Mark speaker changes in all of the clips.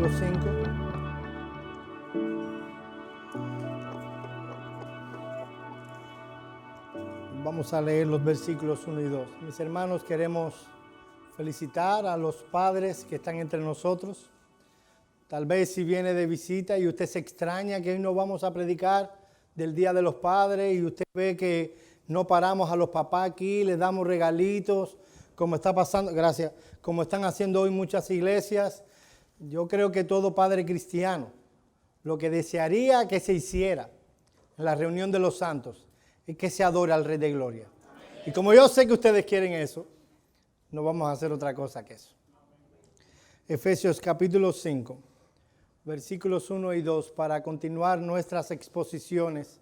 Speaker 1: capítulo 5. Vamos a leer los versículos 1 y 2. Mis hermanos, queremos felicitar a los padres que están entre nosotros. Tal vez si viene de visita y usted se extraña que hoy no vamos a predicar del Día de los Padres y usted ve que no paramos a los papás aquí, les damos regalitos, como está pasando, gracias, como están haciendo hoy muchas iglesias. Yo creo que todo padre cristiano lo que desearía que se hiciera en la reunión de los santos es que se adore al Rey de Gloria. Y como yo sé que ustedes quieren eso, no vamos a hacer otra cosa que eso. Efesios capítulo 5, versículos 1 y 2, para continuar nuestras exposiciones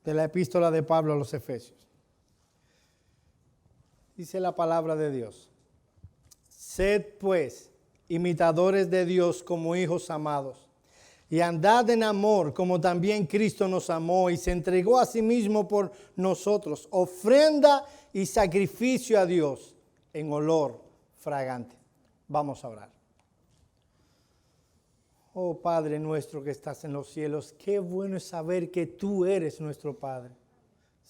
Speaker 1: de la epístola de Pablo a los Efesios. Dice la palabra de Dios: Sed pues imitadores de Dios como hijos amados, y andad en amor como también Cristo nos amó y se entregó a sí mismo por nosotros, ofrenda y sacrificio a Dios en olor fragante. Vamos a orar. Oh Padre nuestro que estás en los cielos, qué bueno es saber que tú eres nuestro Padre.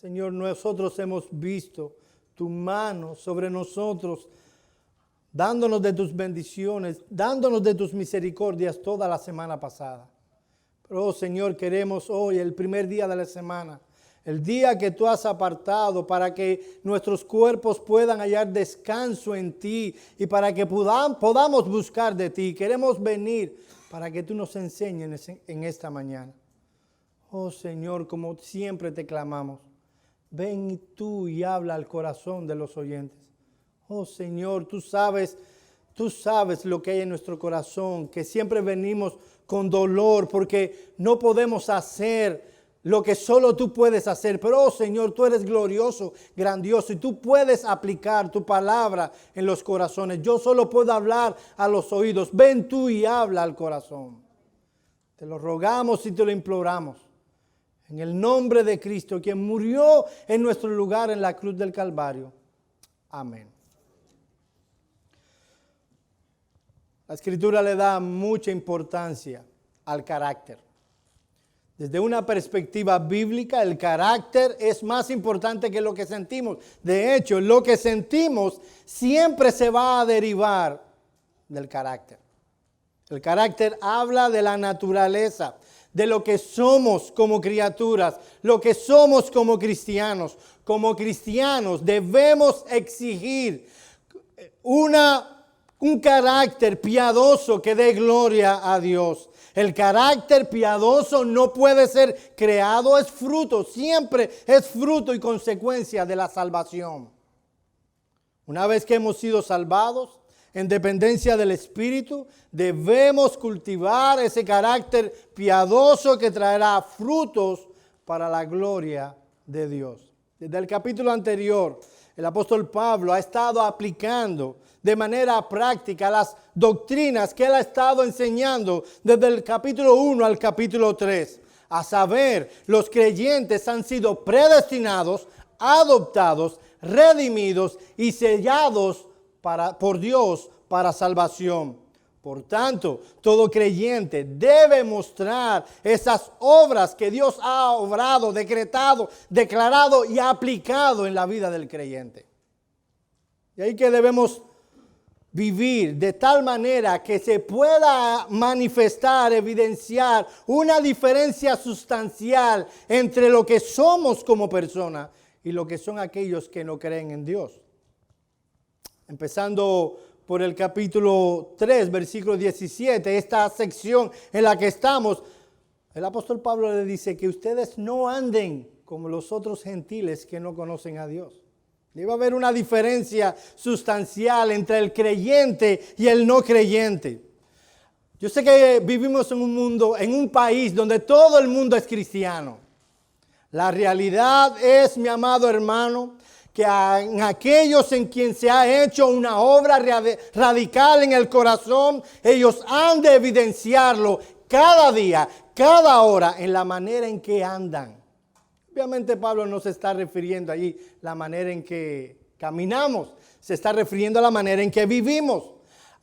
Speaker 1: Señor, nosotros hemos visto tu mano sobre nosotros, dándonos de tus bendiciones, dándonos de tus misericordias toda la semana pasada. Pero, oh Señor, queremos hoy, el primer día de la semana, el día que tú has apartado para que nuestros cuerpos puedan hallar descanso en ti y para que podamos buscar de ti. Queremos venir para que tú nos enseñes en esta mañana. Oh Señor, como siempre te clamamos, ven tú y habla al corazón de los oyentes. Oh Señor, tú sabes lo que hay en nuestro corazón, que siempre venimos con dolor porque no podemos hacer lo que solo tú puedes hacer. Pero, oh Señor, tú eres glorioso, grandioso y tú puedes aplicar tu palabra en los corazones. Yo solo puedo hablar a los oídos. Ven tú y habla al corazón. Te lo rogamos y te lo imploramos. En el nombre de Cristo, quien murió en nuestro lugar en la cruz del Calvario. Amén. La Escritura le da mucha importancia al carácter. Desde una perspectiva bíblica, el carácter es más importante que lo que sentimos. De hecho, lo que sentimos siempre se va a derivar del carácter. El carácter habla de la naturaleza, de lo que somos como criaturas, lo que somos como cristianos. Como cristianos debemos exigir un carácter piadoso que dé gloria a Dios. El carácter piadoso no puede ser creado, es fruto, siempre es fruto y consecuencia de la salvación. Una vez que hemos sido salvados, en dependencia del Espíritu, debemos cultivar ese carácter piadoso que traerá frutos para la gloria de Dios. Desde el capítulo anterior, el apóstol Pablo ha estado aplicando de manera práctica las doctrinas que él ha estado enseñando desde el capítulo 1 al capítulo 3. A saber, los creyentes han sido predestinados, adoptados, redimidos y sellados por Dios para salvación. Por tanto, todo creyente debe mostrar esas obras que Dios ha obrado, decretado, declarado y aplicado en la vida del creyente. Y ahí que debemos vivir de tal manera que se pueda manifestar, evidenciar una diferencia sustancial entre lo que somos como persona y lo que son aquellos que no creen en Dios. Empezando por el capítulo 3, versículo 17, esta sección en la que estamos, el apóstol Pablo le dice que ustedes no anden como los otros gentiles que no conocen a Dios. Debe haber una diferencia sustancial entre el creyente y el no creyente. Yo sé que vivimos en un mundo, en un país donde todo el mundo es cristiano. La realidad es, mi amado hermano, que en aquellos en quien se ha hecho una obra radical en el corazón, ellos han de evidenciarlo cada día, cada hora, en la manera en que andan. Obviamente Pablo no se está refiriendo allí a la manera en que caminamos, se está refiriendo a la manera en que vivimos.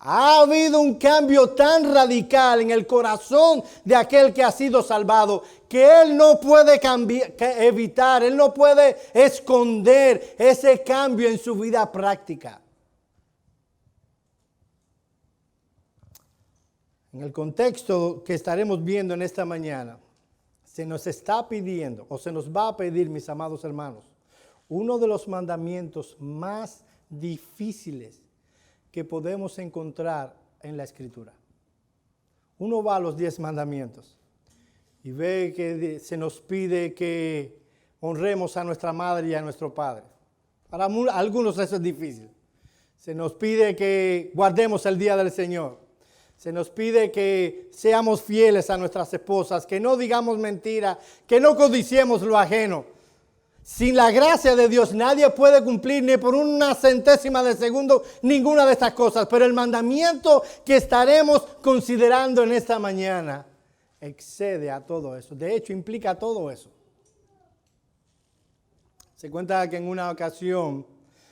Speaker 1: Ha habido un cambio tan radical en el corazón de aquel que ha sido salvado que él no puede evitar, él no puede esconder ese cambio en su vida práctica. En el contexto que estaremos viendo en esta mañana, se nos está pidiendo, o se nos va a pedir, mis amados hermanos, uno de los mandamientos más difíciles que podemos encontrar en la Escritura. Uno va a los 10 mandamientos y ve que se nos pide que honremos a nuestra madre y a nuestro padre. Para algunos eso es difícil. Se nos pide que guardemos el día del Señor. Se nos pide que seamos fieles a nuestras esposas, que no digamos mentira, que no codiciemos lo ajeno. Sin la gracia de Dios nadie puede cumplir ni por una centésima de segundo ninguna de estas cosas. Pero el mandamiento que estaremos considerando en esta mañana excede a todo eso. De hecho, implica todo eso. Se cuenta que en una ocasión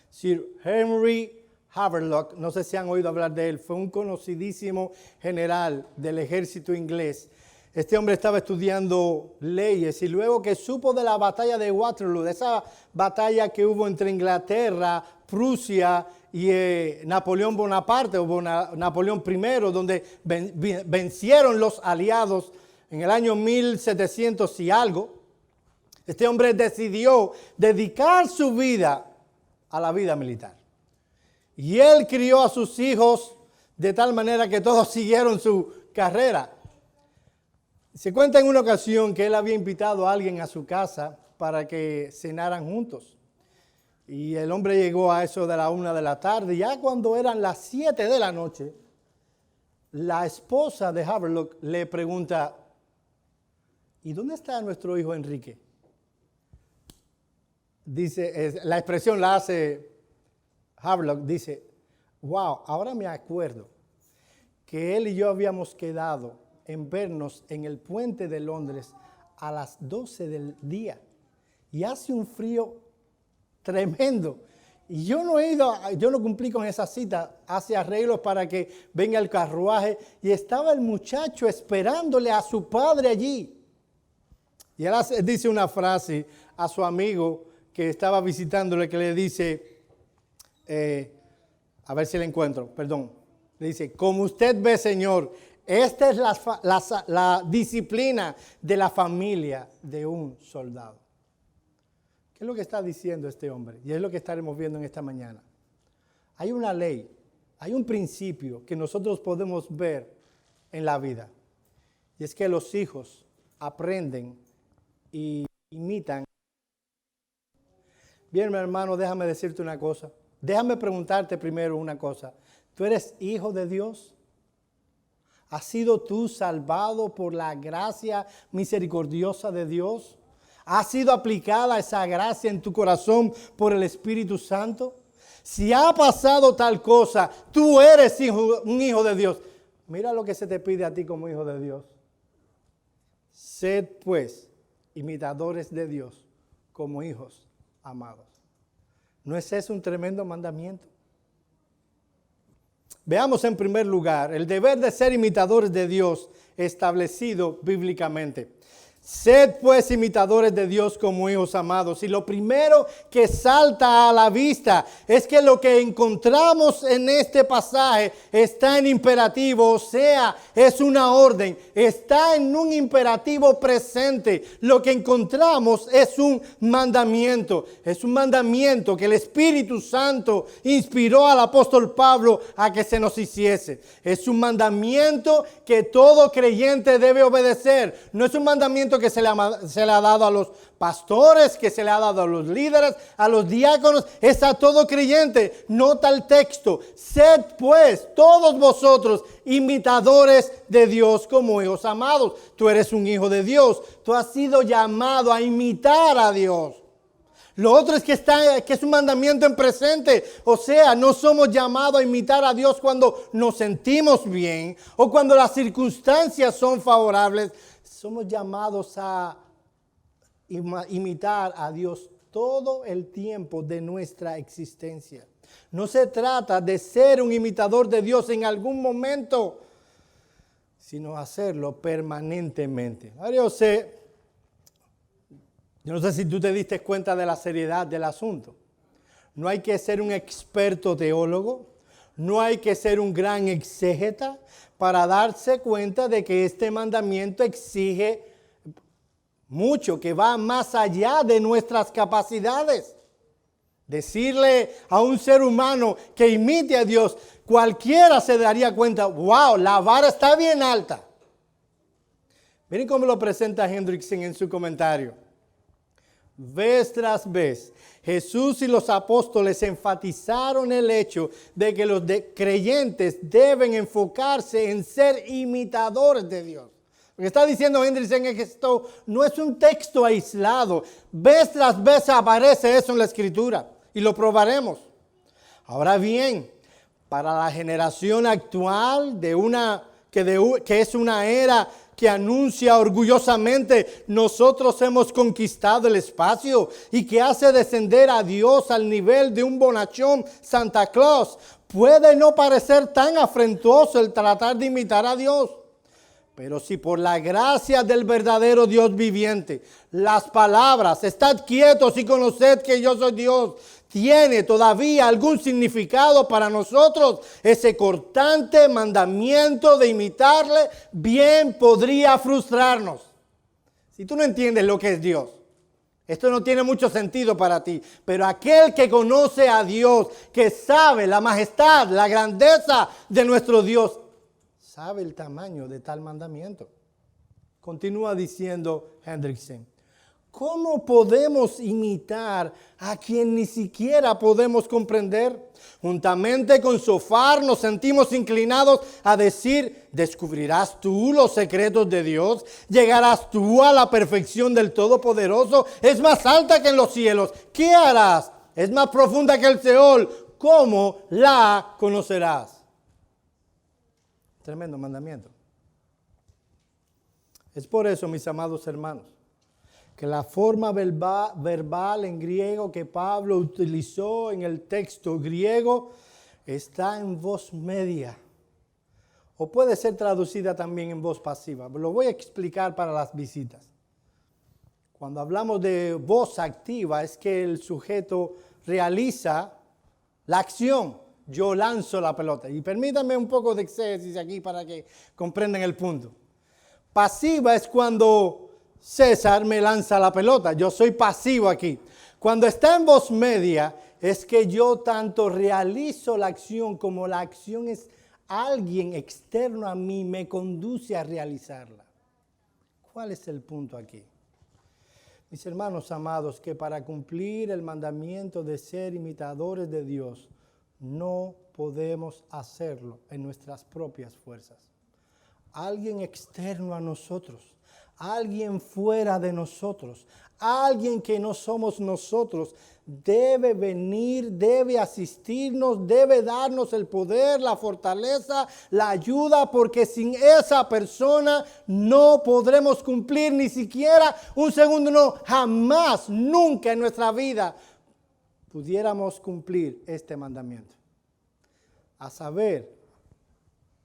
Speaker 1: Sir Henry Havelock, no sé si han oído hablar de él, fue un conocidísimo general del ejército inglés. Este hombre estaba estudiando leyes y luego que supo de la batalla de Waterloo, de esa batalla que hubo entre Inglaterra, Prusia y Napoleón Bonaparte o Napoleón I, donde vencieron los aliados en el año 1700 y algo, este hombre decidió dedicar su vida a la vida militar. Y él crió a sus hijos de tal manera que todos siguieron su carrera. Se cuenta en una ocasión que él había invitado a alguien a su casa para que cenaran juntos. Y el hombre llegó a eso de la 1 de la tarde. Ya cuando eran las 7 de la noche, la esposa de Havelock le pregunta, ¿y dónde está nuestro hijo Enrique? Dice, la expresión la hace Havelock, dice, wow, ahora me acuerdo que él y yo habíamos quedado en vernos en el puente de Londres a las 12 del día y hace un frío tremendo y yo no cumplí con esa cita, hace arreglos para que venga el carruaje y estaba el muchacho esperándole a su padre allí y él dice una frase a su amigo que estaba visitándole que le dice, a ver si la encuentro, perdón, le dice, como usted ve, señor, esta es la disciplina de la familia de un soldado. ¿Qué es lo que está diciendo este hombre? Y es lo que estaremos viendo en esta mañana. Hay una ley, hay un principio que nosotros podemos ver en la vida. Y es que los hijos aprenden y imitan. Bien, mi hermano, déjame decirte una cosa. Déjame preguntarte primero una cosa. ¿Tú eres hijo de Dios? ¿Has sido tú salvado por la gracia misericordiosa de Dios? ¿Ha sido aplicada esa gracia en tu corazón por el Espíritu Santo? Si ha pasado tal cosa, tú eres un hijo de Dios. Mira lo que se te pide a ti como hijo de Dios. Sed pues imitadores de Dios como hijos amados. ¿No es ese un tremendo mandamiento? Veamos en primer lugar el deber de ser imitadores de Dios establecido bíblicamente. Sed pues imitadores de Dios como hijos amados. Y lo primero que salta a la vista es que lo que encontramos en este pasaje está en imperativo, o sea, es una orden, está en un imperativo presente. Lo que encontramos es un mandamiento que el Espíritu Santo inspiró al apóstol Pablo a que se nos hiciese. Es un mandamiento que todo creyente debe obedecer. No es un mandamiento que se le ha dado a los pastores, que se le ha dado a los líderes, a los diáconos, es a todo creyente. Nota el texto: sed pues todos vosotros imitadores de Dios como hijos amados. Tú eres un hijo de Dios, tú has sido llamado a imitar a Dios. Lo otro es que es un mandamiento en presente, o sea, no somos llamados a imitar a Dios cuando nos sentimos bien o cuando las circunstancias son favorables. Somos llamados a imitar a Dios todo el tiempo de nuestra existencia. No se trata de ser un imitador de Dios en algún momento, sino hacerlo permanentemente. Ahora yo no sé si tú te diste cuenta de la seriedad del asunto. No hay que ser un experto teólogo, no hay que ser un gran exégeta para darse cuenta de que este mandamiento exige mucho, que va más allá de nuestras capacidades. Decirle a un ser humano que imite a Dios, cualquiera se daría cuenta, wow, la vara está bien alta. Miren cómo lo presenta Hendrickson en su comentario. Vez tras vez, Jesús y los apóstoles enfatizaron el hecho de que los creyentes deben enfocarse en ser imitadores de Dios. Lo que está diciendo Hendrickson es que esto no es un texto aislado. Vez tras vez aparece eso en la Escritura y lo probaremos. Ahora bien, para la generación actual que es una era que anuncia orgullosamente nosotros hemos conquistado el espacio y que hace descender a Dios al nivel de un bonachón Santa Claus, puede no parecer tan afrentoso el tratar de imitar a Dios. Pero si por la gracia del verdadero Dios viviente, las palabras, estad quietos y conoced que yo soy Dios, tiene todavía algún significado para nosotros, ese cortante mandamiento de imitarle bien podría frustrarnos. Si tú no entiendes lo que es Dios, esto no tiene mucho sentido para ti. Pero aquel que conoce a Dios, que sabe la majestad, la grandeza de nuestro Dios, sabe el tamaño de tal mandamiento. Continúa diciendo Hendrickson. ¿Cómo podemos imitar a quien ni siquiera podemos comprender? Juntamente con Sofar nos sentimos inclinados a decir, ¿descubrirás tú los secretos de Dios? ¿Llegarás tú a la perfección del Todopoderoso? Es más alta que en los cielos. ¿Qué harás? Es más profunda que el Seol. ¿Cómo la conocerás? Tremendo mandamiento. Es por eso, mis amados hermanos, que la forma verbal en griego que Pablo utilizó en el texto griego está en voz media. O puede ser traducida también en voz pasiva. Lo voy a explicar para las visitas. Cuando hablamos de voz activa es que el sujeto realiza la acción. Yo lanzo la pelota. Y permítanme un poco de exégesis aquí para que comprendan el punto. Pasiva es cuando César me lanza la pelota. Yo soy pasivo aquí. Cuando está en voz media es que yo tanto realizo la acción como la acción es alguien externo a mí me conduce a realizarla. ¿Cuál es el punto aquí? Mis hermanos amados, que para cumplir el mandamiento de ser imitadores de Dios, no podemos hacerlo en nuestras propias fuerzas. Alguien externo a nosotros, alguien fuera de nosotros, alguien que no somos nosotros, debe venir, debe asistirnos, debe darnos el poder, la fortaleza, la ayuda, porque sin esa persona no podremos cumplir ni siquiera un segundo, no, jamás, nunca en nuestra vida pudiéramos cumplir este mandamiento. A saber,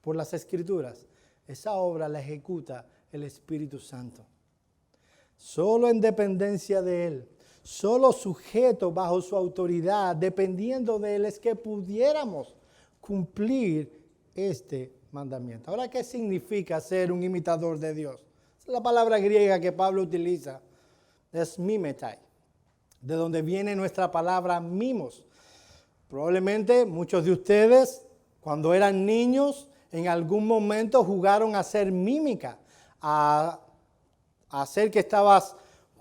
Speaker 1: por las Escrituras, esa obra la ejecuta el Espíritu Santo. Solo en dependencia de Él, solo sujeto bajo su autoridad, dependiendo de Él, es que pudiéramos cumplir este mandamiento. Ahora, ¿qué significa ser un imitador de Dios? La palabra griega que Pablo utiliza es mimetai, de donde viene nuestra palabra mimos. Probablemente muchos de ustedes, cuando eran niños, en algún momento jugaron a hacer mímica, a hacer que estabas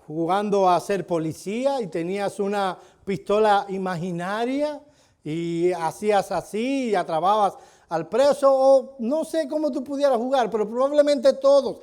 Speaker 1: jugando a ser policía y tenías una pistola imaginaria y hacías así y atrapabas al preso, o no sé cómo tú pudieras jugar, pero probablemente todos.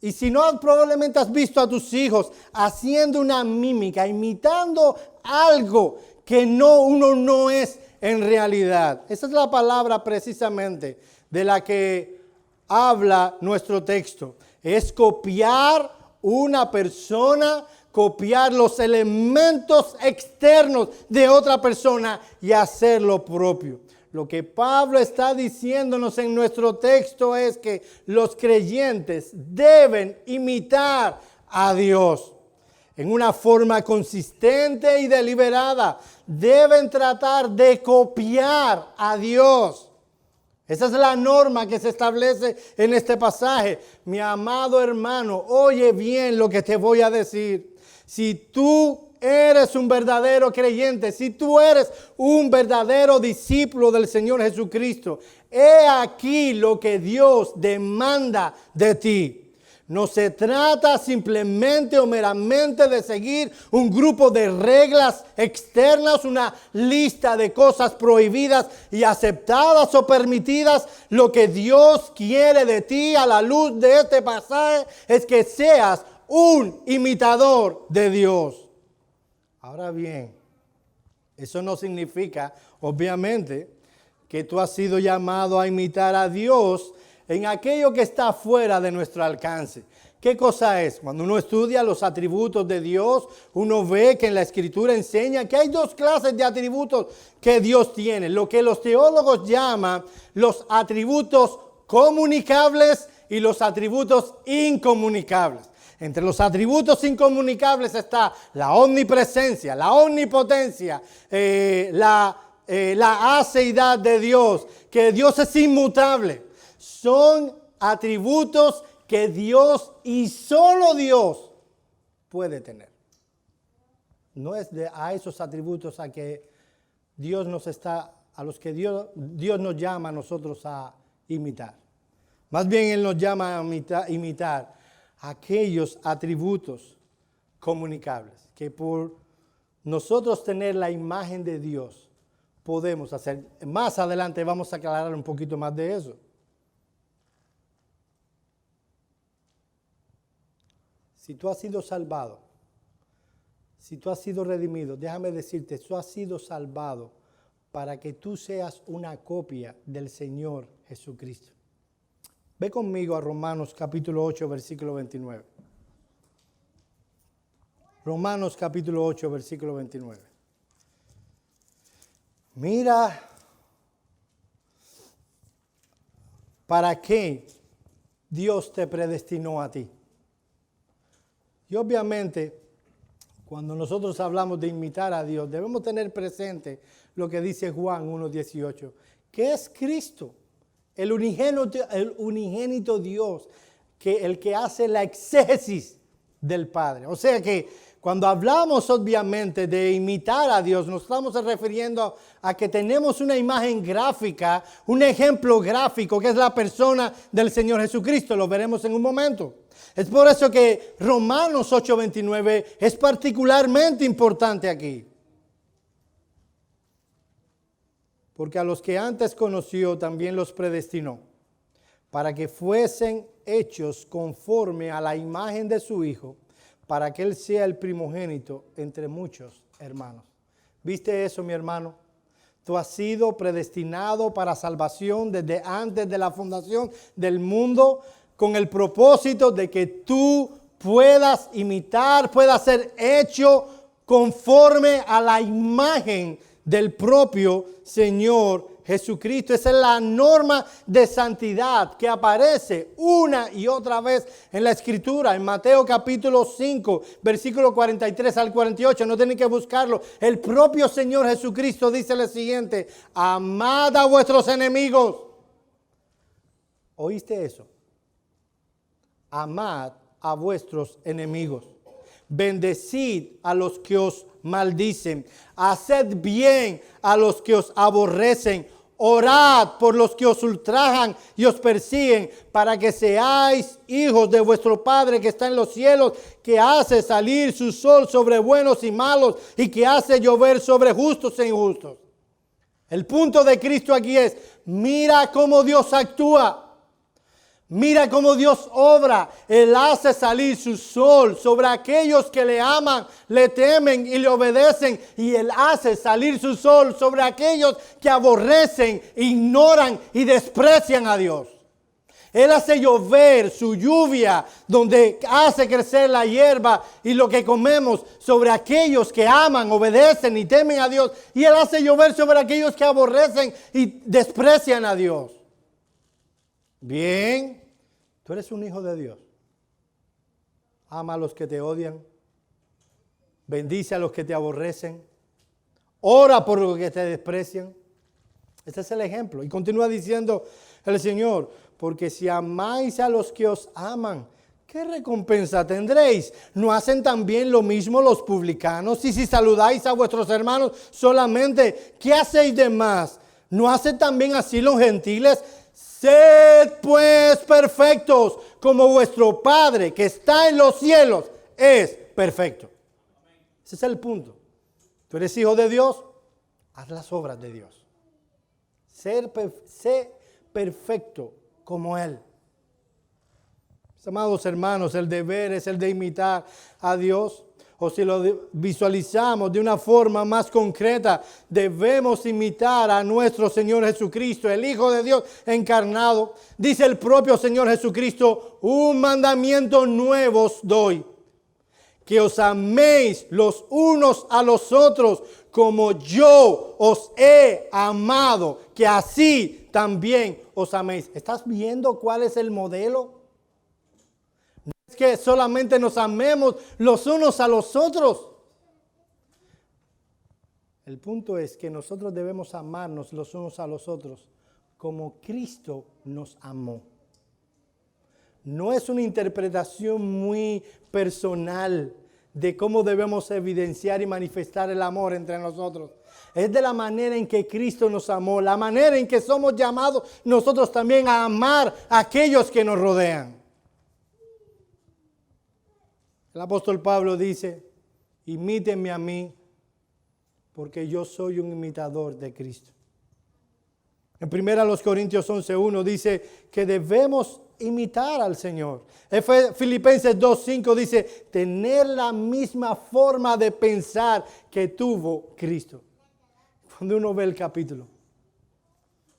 Speaker 1: Y si no, probablemente has visto a tus hijos haciendo una mímica, imitando algo que uno no es en realidad. Esa es la palabra precisamente de la que habla nuestro texto. Es copiar una persona copiar los elementos externos de otra persona y hacer lo propio. Lo que Pablo está diciéndonos en nuestro texto es que los creyentes deben imitar a Dios en una forma consistente y deliberada. Deben tratar de copiar a Dios. Esa es la norma que se establece en este pasaje. Mi amado hermano, oye bien lo que te voy a decir. Si tú eres un verdadero creyente, si tú eres un verdadero discípulo del Señor Jesucristo, he aquí lo que Dios demanda de ti. No se trata simplemente o meramente de seguir un grupo de reglas externas, una lista de cosas prohibidas y aceptadas o permitidas. Lo que Dios quiere de ti a la luz de este pasaje es que seas un imitador de Dios. Ahora bien, eso no significa, obviamente, que tú has sido llamado a imitar a Dios en aquello que está fuera de nuestro alcance. ¿Qué cosa es? Cuando uno estudia los atributos de Dios, uno ve que en la Escritura enseña que hay dos clases de atributos que Dios tiene. Lo que los teólogos llaman los atributos comunicables y los atributos incomunicables. Entre los atributos incomunicables está la omnipresencia, la omnipotencia, la aceidad de Dios, que Dios es inmutable. Son atributos que Dios y solo Dios puede tener. No es a esos atributos a los que Dios nos llama a nosotros a imitar. Más bien Él nos llama a imitar aquellos atributos comunicables que por nosotros tener la imagen de Dios podemos hacer. Más adelante vamos a aclarar un poquito más de eso. Si tú has sido salvado, si tú has sido redimido, déjame decirte, tú has sido salvado para que tú seas una copia del Señor Jesucristo. Ve conmigo a Romanos capítulo 8, versículo 29. Romanos capítulo 8, versículo 29. Mira, ¿para qué Dios te predestinó a ti? Y obviamente, cuando nosotros hablamos de imitar a Dios, debemos tener presente lo que dice Juan 1:18, que es Cristo, el unigénito Dios, el que hace la exégesis del Padre. O sea que cuando hablamos obviamente de imitar a Dios, nos estamos refiriendo a que tenemos una imagen gráfica, un ejemplo gráfico, que es la persona del Señor Jesucristo. Lo veremos en un momento. Es por eso que Romanos 8:29 es particularmente importante aquí. Porque a los que antes conoció también los predestinó, para que fuesen hechos conforme a la imagen de su Hijo, para que Él sea el primogénito entre muchos hermanos. ¿Viste eso, mi hermano? Tú has sido predestinado para salvación desde antes de la fundación del mundo, con el propósito de que tú puedas imitar, puedas ser hecho conforme a la imagen del propio Señor Jesucristo. Esa es la norma de santidad que aparece una y otra vez en la Escritura. En Mateo capítulo 5, versículo 43 al 48, no tienen que buscarlo. El propio Señor Jesucristo dice lo siguiente: amad a vuestros enemigos. ¿Oíste eso? Amad a vuestros enemigos. Bendecid a los que os maldicen. Haced bien a los que os aborrecen. Orad por los que os ultrajan y os persiguen, para que seáis hijos de vuestro Padre que está en los cielos, que hace salir su sol sobre buenos y malos y que hace llover sobre justos e injustos. El punto de Cristo aquí es: mira cómo Dios actúa. Mira cómo Dios obra. Él hace salir su sol sobre aquellos que le aman, le temen y le obedecen. Y Él hace salir su sol sobre aquellos que aborrecen, ignoran y desprecian a Dios. Él hace llover su lluvia, donde hace crecer la hierba y lo que comemos sobre aquellos que aman, obedecen y temen a Dios. Y Él hace llover sobre aquellos que aborrecen y desprecian a Dios. Bien, tú eres un hijo de Dios. Ama a los que te odian. Bendice a los que te aborrecen. Ora por los que te desprecian. Este es el ejemplo. Y continúa diciendo el Señor: porque si amáis a los que os aman, ¿qué recompensa tendréis? ¿No hacen también lo mismo los publicanos? Y si saludáis a vuestros hermanos solamente, ¿qué hacéis de más? ¿No hacen también así los gentiles? Sed pues perfectos, como vuestro Padre que está en los cielos es perfecto. Ese es el punto. Tú eres hijo de Dios, haz las obras de Dios. Sé perfecto como Él. Mis amados hermanos, el deber es el de imitar a Dios. O si lo visualizamos de una forma más concreta, debemos imitar a nuestro Señor Jesucristo, el Hijo de Dios encarnado. Dice el propio Señor Jesucristo: un mandamiento nuevo os doy, que os améis los unos a los otros como yo os he amado, que así también os améis. ¿Estás viendo cuál es el modelo? No es que solamente nos amemos los unos a los otros. El punto es que nosotros debemos amarnos los unos a los otros como Cristo nos amó. No es una interpretación muy personal de cómo debemos evidenciar y manifestar el amor entre nosotros. Es de la manera en que Cristo nos amó, la manera en que somos llamados nosotros también a amar a aquellos que nos rodean. El apóstol Pablo dice: imítenme a mí, porque yo soy un imitador de Cristo. En 1 Corintios 11:1 dice que debemos imitar al Señor. Filipenses 2:5 dice tener la misma forma de pensar que tuvo Cristo. Cuando uno ve el capítulo,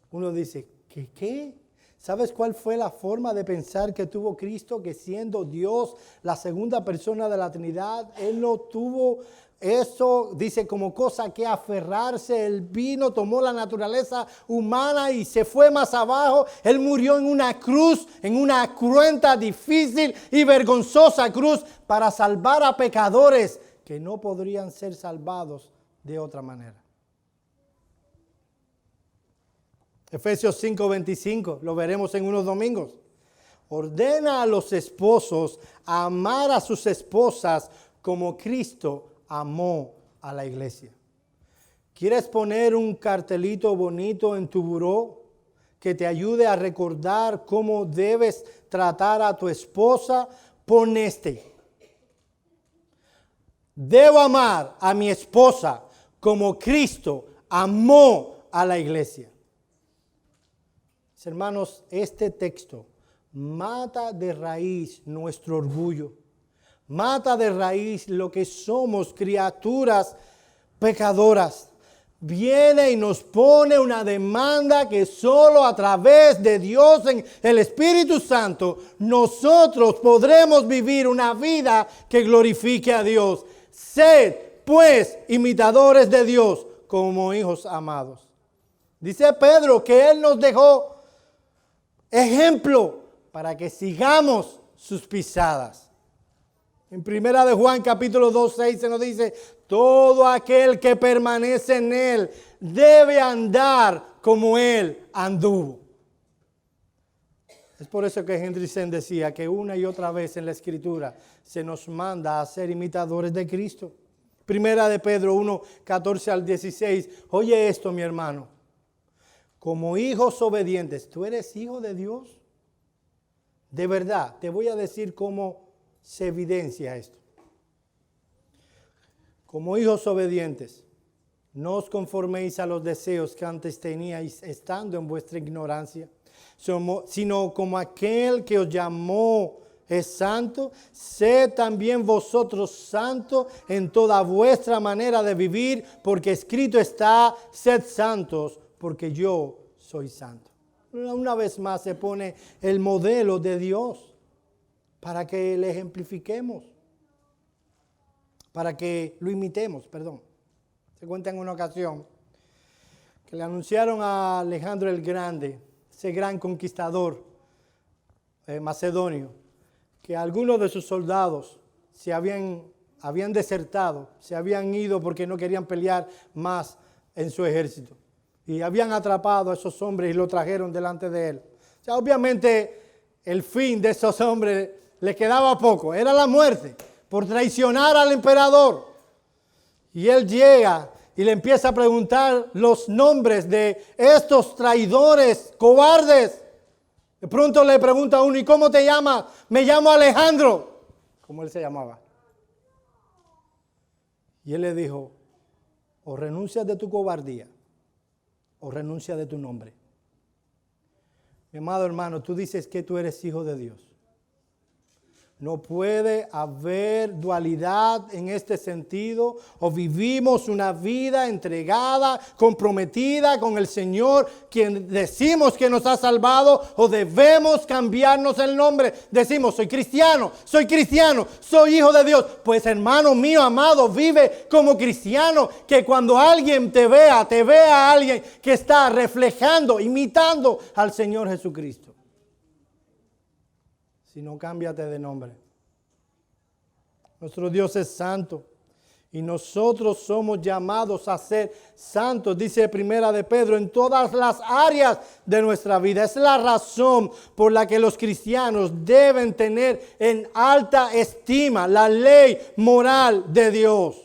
Speaker 1: uno dice: ¿qué? ¿Sabes cuál fue la forma de pensar que tuvo Cristo? Que siendo Dios, la segunda persona de la Trinidad, Él no tuvo eso, dice, como cosa que aferrarse. Él vino, tomó la naturaleza humana y se fue más abajo. Él murió en una cruz, en una cruenta, difícil y vergonzosa cruz para salvar a pecadores que no podrían ser salvados de otra manera. Efesios 5:25, lo veremos en unos domingos. Ordena a los esposos a amar a sus esposas como Cristo amó a la iglesia. ¿Quieres poner un cartelito bonito en tu buró que te ayude a recordar cómo debes tratar a tu esposa? Pon este: debo amar a mi esposa como Cristo amó a la iglesia. Hermanos, este texto mata de raíz nuestro orgullo. Mata de raíz lo que somos, criaturas pecadoras. Viene y nos pone una demanda que solo a través de Dios en el Espíritu Santo nosotros podremos vivir una vida que glorifique a Dios. Sed, pues, imitadores de Dios como hijos amados. Dice Pedro que Él nos dejó ejemplo para que sigamos sus pisadas. En 1 de Juan capítulo 2:6 se nos dice: todo aquel que permanece en Él debe andar como Él anduvo. Es por eso que Hendriksen decía que una y otra vez en la Escritura se nos manda a ser imitadores de Cristo. 1 de Pedro 1:14-16. Oye esto, mi hermano. Como hijos obedientes, ¿tú eres hijo de Dios? De verdad, te voy a decir cómo se evidencia esto. Como hijos obedientes, no os conforméis a los deseos que antes teníais estando en vuestra ignorancia, sino como aquel que os llamó es santo, sed también vosotros santos en toda vuestra manera de vivir, porque escrito está: sed santos, porque yo soy santo. Una vez más se pone el modelo de Dios para que le ejemplifiquemos, para que lo imitemos, perdón. Se cuenta en una ocasión que le anunciaron a Alejandro el Grande, ese gran conquistador macedonio, que algunos de sus soldados habían desertado, se habían ido porque no querían pelear más en su ejército. Y habían atrapado a esos hombres y lo trajeron delante de él. O sea, obviamente el fin de esos hombres les quedaba poco, era la muerte por traicionar al emperador. Y él llega y le empieza a preguntar los nombres de estos traidores, cobardes. De pronto le pregunta a uno, ¿y cómo te llamas? Me llamo Alejandro, como él se llamaba. Y él le dijo, o renuncias de tu cobardía, o renuncia de tu nombre. Mi amado hermano, tú dices que tú eres hijo de Dios. No puede haber dualidad en este sentido. O vivimos una vida entregada, comprometida con el Señor, quien decimos que nos ha salvado, o debemos cambiarnos el nombre. Decimos, soy cristiano, soy hijo de Dios. Pues hermano mío amado, vive como cristiano, que cuando alguien te vea a alguien que está reflejando, imitando al Señor Jesucristo. Si no, cámbiate de nombre. Nuestro Dios es santo y nosotros somos llamados a ser santos, dice Primera de Pedro, en todas las áreas de nuestra vida. Es la razón por la que los cristianos deben tener en alta estima la ley moral de Dios.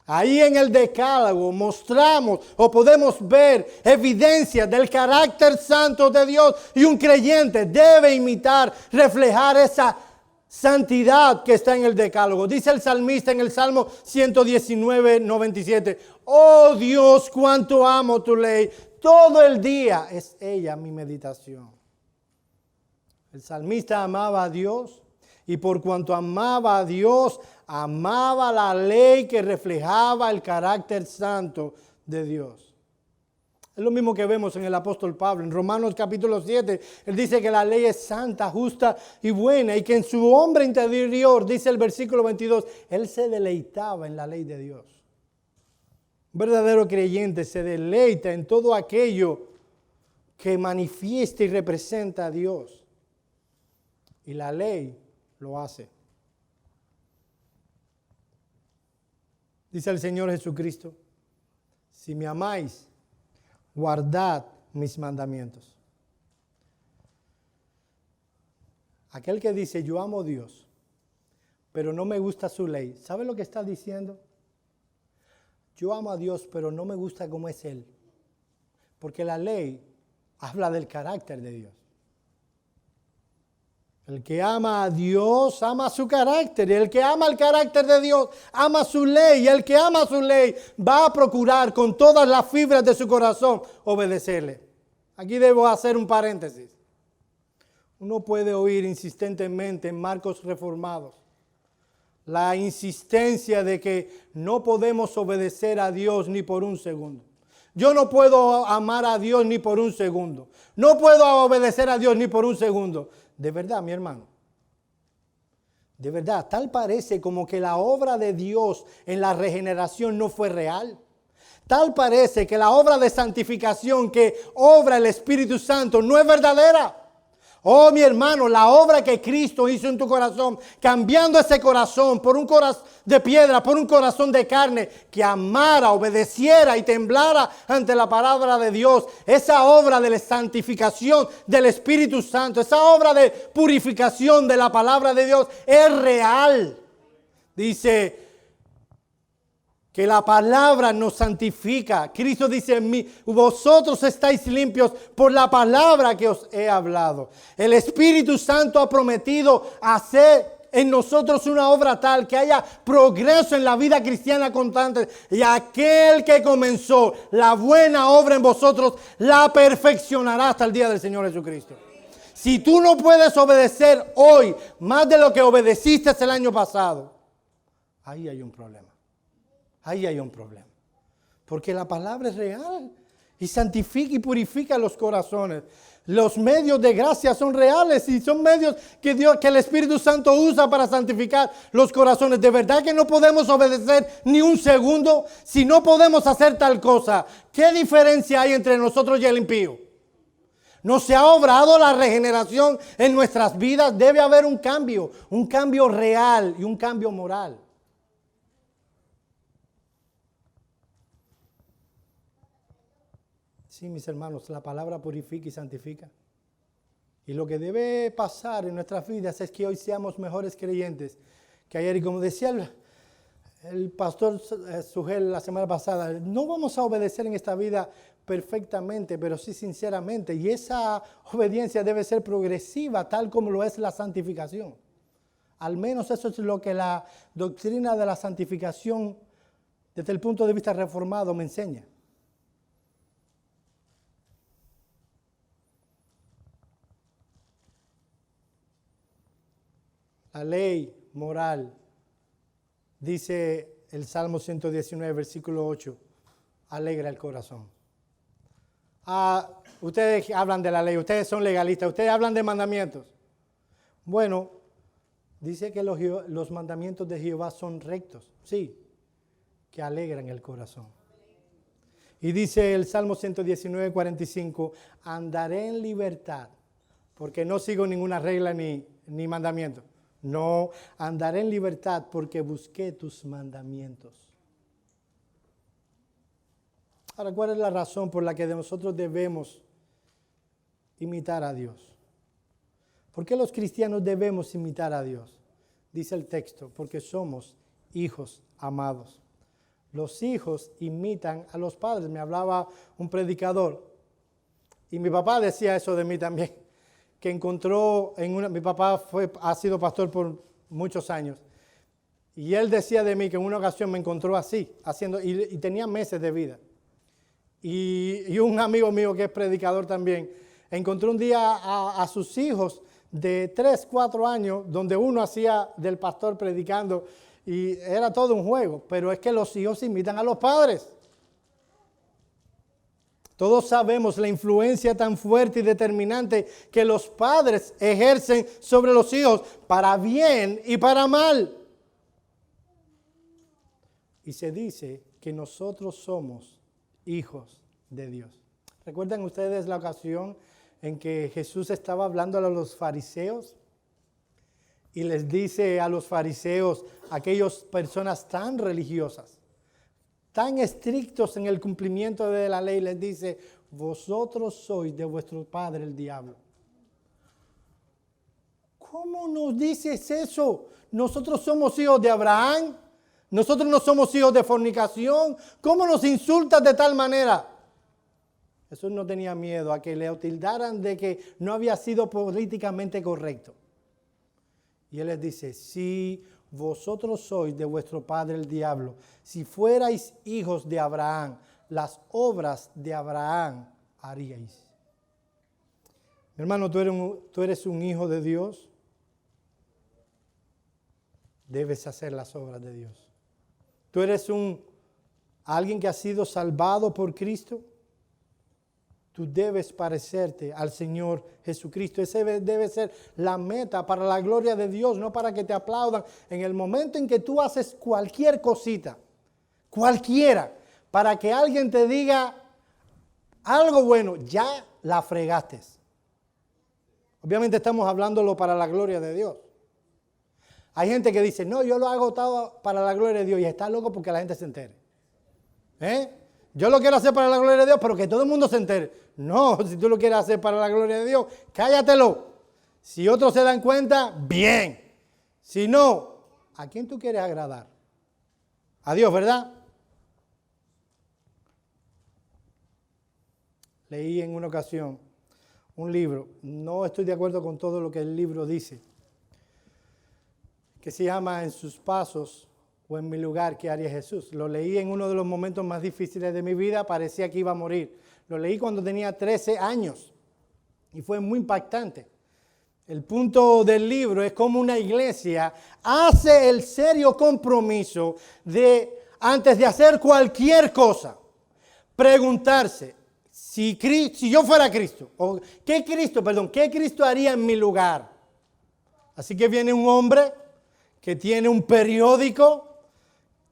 Speaker 1: Ahí en el Decálogo mostramos o podemos ver evidencia del carácter santo de Dios, y un creyente debe imitar, reflejar esa santidad que está en el Decálogo. Dice el salmista en el Salmo 119, 97, oh Dios, cuánto amo tu ley, todo el día es ella mi meditación. El salmista amaba a Dios, y por cuanto amaba a Dios, amaba la ley que reflejaba el carácter santo de Dios. Es lo mismo que vemos en el apóstol Pablo. En Romanos capítulo 7, él dice que la ley es santa, justa y buena, y que en su hombre interior, dice el versículo 22, él se deleitaba en la ley de Dios. Un verdadero creyente se deleita en todo aquello que manifiesta y representa a Dios. Y la ley lo hace. Dice el Señor Jesucristo, si me amáis, guardad mis mandamientos. Aquel que dice, yo amo a Dios, pero no me gusta su ley, ¿sabe lo que está diciendo? Yo amo a Dios, pero no me gusta cómo es Él. Porque la ley habla del carácter de Dios. El que ama a Dios, ama su carácter. Y el que ama el carácter de Dios, ama su ley. Y el que ama su ley, va a procurar con todas las fibras de su corazón obedecerle. Aquí debo hacer un paréntesis. Uno puede oír insistentemente en marcos reformados la insistencia de que no podemos obedecer a Dios ni por un segundo. Yo no puedo amar a Dios ni por un segundo. No puedo obedecer a Dios ni por un segundo. De verdad, mi hermano. De verdad, tal parece como que la obra de Dios en la regeneración no fue real. Tal parece que la obra de santificación que obra el Espíritu Santo no es verdadera. Oh, mi hermano, la obra que Cristo hizo en tu corazón, cambiando ese corazón por un corazón de piedra, por un corazón de carne, que amara, obedeciera y temblara ante la palabra de Dios. Esa obra de la santificación del Espíritu Santo, esa obra de purificación de la palabra de Dios es real. Dice que la palabra nos santifica. Cristo dice, vosotros estáis limpios por la palabra que os he hablado. El Espíritu Santo ha prometido hacer en nosotros una obra tal que haya progreso en la vida cristiana constante. Y aquel que comenzó la buena obra en vosotros, la perfeccionará hasta el día del Señor Jesucristo. Si tú no puedes obedecer hoy más de lo que obedeciste el año pasado, ahí hay un problema. Ahí hay un problema. Porque la palabra es real. y santifica y purifica los corazones. Los medios de gracia son reales y son medios que el Espíritu Santo usa para santificar los corazones. De verdad que no podemos obedecer ni un segundo si no podemos hacer tal cosa. ¿Qué diferencia hay entre nosotros y el impío? No se ha obrado la regeneración en nuestras vidas. Debe haber un cambio real y un cambio moral. Sí, mis hermanos, la palabra purifica y santifica. Y lo que debe pasar en nuestras vidas es que hoy seamos mejores creyentes que ayer. Y como decía el pastor Sugel la semana pasada, no vamos a obedecer en esta vida perfectamente, pero sí sinceramente. Y esa obediencia debe ser progresiva, tal como lo es la santificación. Al menos eso es lo que la doctrina de la santificación, desde el punto de vista reformado, me enseña. La ley moral, dice el Salmo 119, versículo 8, alegra el corazón. Ustedes hablan de la ley, ustedes son legalistas, ustedes hablan de mandamientos. Bueno, dice que los mandamientos de Jehová son rectos, sí, que alegran el corazón. Y dice el Salmo 119, 45, andaré en libertad, porque no sigo ninguna regla ni mandamiento. No, andaré en libertad porque busqué tus mandamientos. Ahora, ¿cuál es la razón por la que nosotros debemos imitar a Dios? ¿Por qué los cristianos debemos imitar a Dios? Dice el texto, porque somos hijos amados. Los hijos imitan a los padres. Me hablaba un predicador y mi papá decía eso de mí también. Que encontró mi papá ha sido pastor por muchos años. Y él decía de mí que en una ocasión me encontró así, y tenía meses de vida. Y un amigo mío que es predicador también, encontró un día a sus hijos de 3, 4 años, donde uno hacía del pastor predicando, y era todo un juego, pero es que los hijos imitan a los padres. Todos sabemos la influencia tan fuerte y determinante que los padres ejercen sobre los hijos para bien y para mal. Y se dice que nosotros somos hijos de Dios. ¿Recuerdan ustedes la ocasión en que Jesús estaba hablando a los fariseos? Y les dice a los fariseos, aquellas personas tan religiosas, tan estrictos en el cumplimiento de la ley, les dice, vosotros sois de vuestro padre el diablo. ¿Cómo nos dices eso? Nosotros somos hijos de Abraham, nosotros no somos hijos de fornicación. ¿Cómo nos insultas de tal manera? Jesús no tenía miedo a que le tildaran de que no había sido políticamente correcto. Y él les dice, si vosotros sois de vuestro padre el diablo, si fuerais hijos de Abraham, las obras de Abraham haríais. Mi hermano, tú eres un hijo de Dios. Debes hacer las obras de Dios. Tú eres alguien que ha sido salvado por Cristo. Tú debes parecerte al Señor Jesucristo. Esa debe ser la meta para la gloria de Dios, no para que te aplaudan. En el momento en que tú haces cualquier cosita, cualquiera, para que alguien te diga algo bueno, ya la fregaste. Obviamente estamos hablándolo para la gloria de Dios. Hay gente que dice, no, yo lo hago todo para la gloria de Dios y está loco porque la gente se entere. Yo lo quiero hacer para la gloria de Dios, pero que todo el mundo se entere. No, si tú lo quieres hacer para la gloria de Dios, cállatelo. Si otros se dan cuenta, bien. Si no, ¿a quién tú quieres agradar? A Dios, ¿verdad? Leí en una ocasión un libro, no estoy de acuerdo con todo lo que el libro dice, que se llama En sus pasos o en mi lugar, ¿qué haría Jesús? Lo leí en uno de los momentos más difíciles de mi vida, parecía que iba a morir. Lo leí cuando tenía 13 años y fue muy impactante. El punto del libro es cómo una iglesia hace el serio compromiso de, antes de hacer cualquier cosa, preguntarse, si yo fuera Cristo, o ¿qué Cristo haría en mi lugar? Así que viene un hombre que tiene un periódico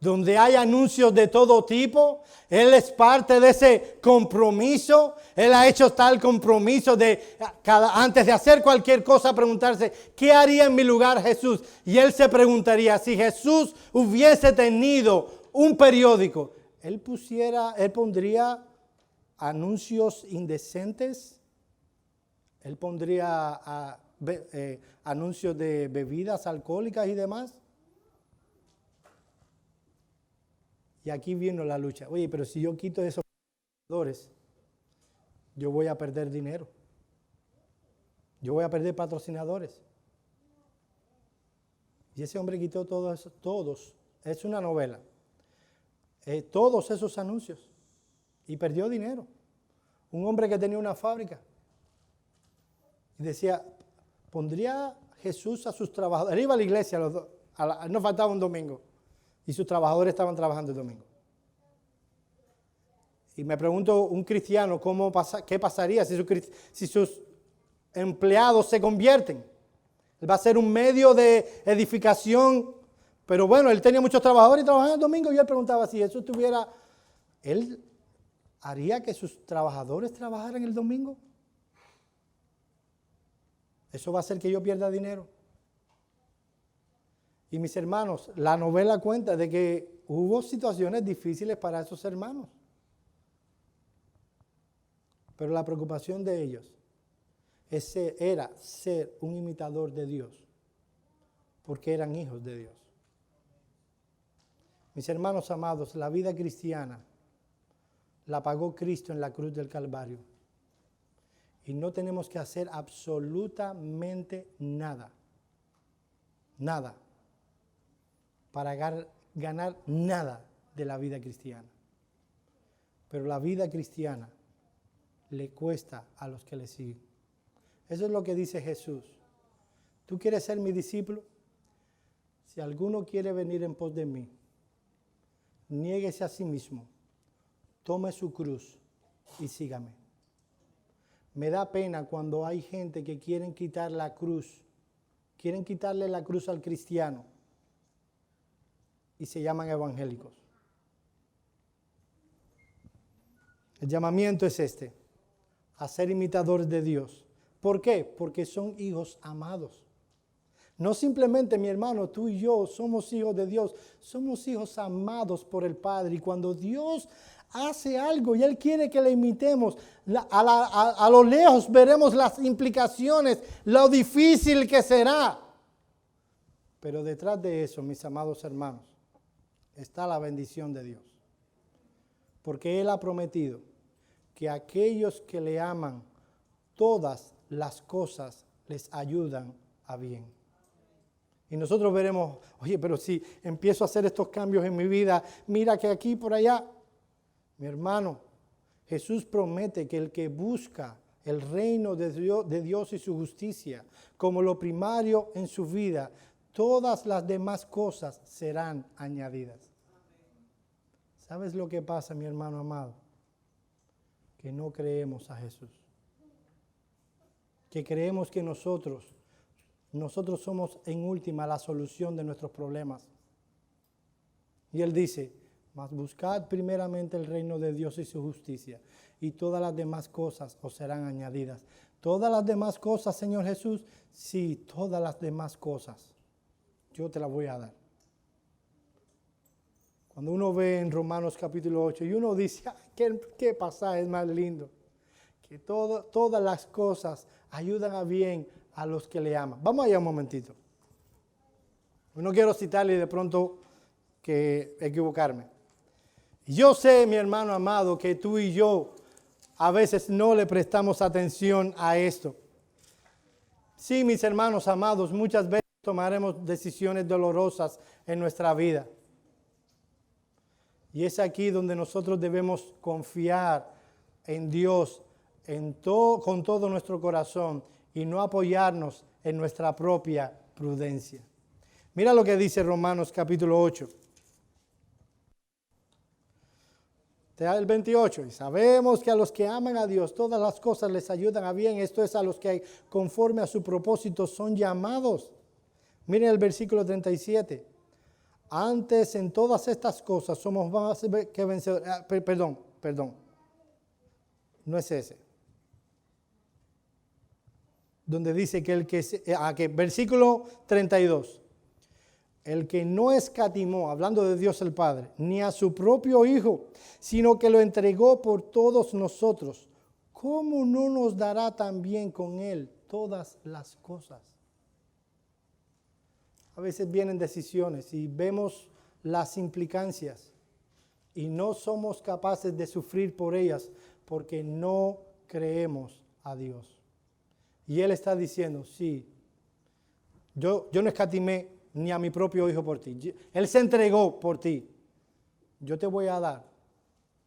Speaker 1: donde hay anuncios de todo tipo. Él es parte de ese compromiso. Él ha hecho tal compromiso de antes de hacer cualquier cosa preguntarse, ¿qué haría en mi lugar Jesús? Y él se preguntaría, si Jesús hubiese tenido un periódico, él pondría anuncios indecentes. Él pondría anuncios de bebidas alcohólicas y demás. Y aquí vino la lucha. Oye, pero si yo quito esos patrocinadores, yo voy a perder dinero. Yo voy a perder patrocinadores. Y ese hombre quitó todos, es una novela, todos esos anuncios y perdió dinero. Un hombre que tenía una fábrica y decía, ¿pondría Jesús a sus trabajadores? Él iba a la iglesia, no faltaba un domingo. Y sus trabajadores estaban trabajando el domingo. Y me pregunto, un cristiano, ¿qué pasaría si sus empleados se convierten? Él va a ser un medio de edificación. Pero bueno, él tenía muchos trabajadores y trabajaban el domingo. Y él preguntaba, si eso estuviera, ¿él haría que sus trabajadores trabajaran el domingo? ¿Eso va a hacer que yo pierda dinero? Y mis hermanos, la novela cuenta de que hubo situaciones difíciles para esos hermanos. Pero la preocupación de ellos era ser un imitador de Dios, porque eran hijos de Dios. Mis hermanos amados, la vida cristiana la pagó Cristo en la cruz del Calvario. Y no tenemos que hacer absolutamente nada. Nada. Para ganar nada de la vida cristiana. Pero la vida cristiana le cuesta a los que le siguen. Eso es lo que dice Jesús. ¿Tú quieres ser mi discípulo? Si alguno quiere venir en pos de mí, niéguese a sí mismo, tome su cruz y sígame. Me da pena cuando hay gente que quieren quitar la cruz, quieren quitarle la cruz al cristiano y se llaman evangélicos. El llamamiento es a ser imitadores de Dios. ¿Por qué? Porque son hijos amados. No simplemente, mi hermano, tú y yo somos hijos de Dios, somos hijos amados por el Padre. Y cuando Dios hace algo y Él quiere que le imitemos, a lo lejos veremos las implicaciones, lo difícil que será. Pero detrás de eso, mis amados hermanos, está la bendición de Dios. Porque Él ha prometido que aquellos que le aman, todas las cosas les ayudan a bien. Y nosotros veremos, oye, pero si empiezo a hacer estos cambios en mi vida, mira que aquí, por allá. Mi hermano, Jesús promete que el que busca el reino de Dios y su justicia como lo primario en su vida, todas las demás cosas serán añadidas. ¿Sabes lo que pasa, mi hermano amado? Que no creemos a Jesús. Que creemos que nosotros somos en última la solución de nuestros problemas. Y Él dice, mas buscad primeramente el reino de Dios y su justicia, y todas las demás cosas os serán añadidas. Todas las demás cosas, Señor Jesús, sí, todas las demás cosas, yo te las voy a dar. Cuando uno ve en Romanos capítulo 8 y uno dice, ¿qué pasaje es más lindo? Que todas las cosas ayudan a bien a los que le aman. Vamos allá un momentito. No quiero citarle y de pronto que equivocarme. Yo sé, mi hermano amado, que tú y yo a veces no le prestamos atención a esto. Sí, mis hermanos amados, muchas veces tomaremos decisiones dolorosas en nuestra vida. Y es aquí donde nosotros debemos confiar en Dios con todo nuestro corazón y no apoyarnos en nuestra propia prudencia. Mira lo que dice Romanos capítulo 8. El 28. Y sabemos que a los que aman a Dios, todas las cosas les ayudan a bien. Esto es a los que conforme a su propósito son llamados. Miren el versículo 37. Antes en todas estas cosas somos más que vencedores. Perdón. No es ese. Donde dice que versículo 32. El que no escatimó, hablando de Dios el Padre, ni a su propio Hijo, sino que lo entregó por todos nosotros, ¿cómo no nos dará también con Él todas las cosas? A veces vienen decisiones y vemos las implicancias y no somos capaces de sufrir por ellas porque no creemos a Dios. Y Él está diciendo, sí, yo no escatimé ni a mi propio Hijo por ti. Él se entregó por ti. Yo te voy a dar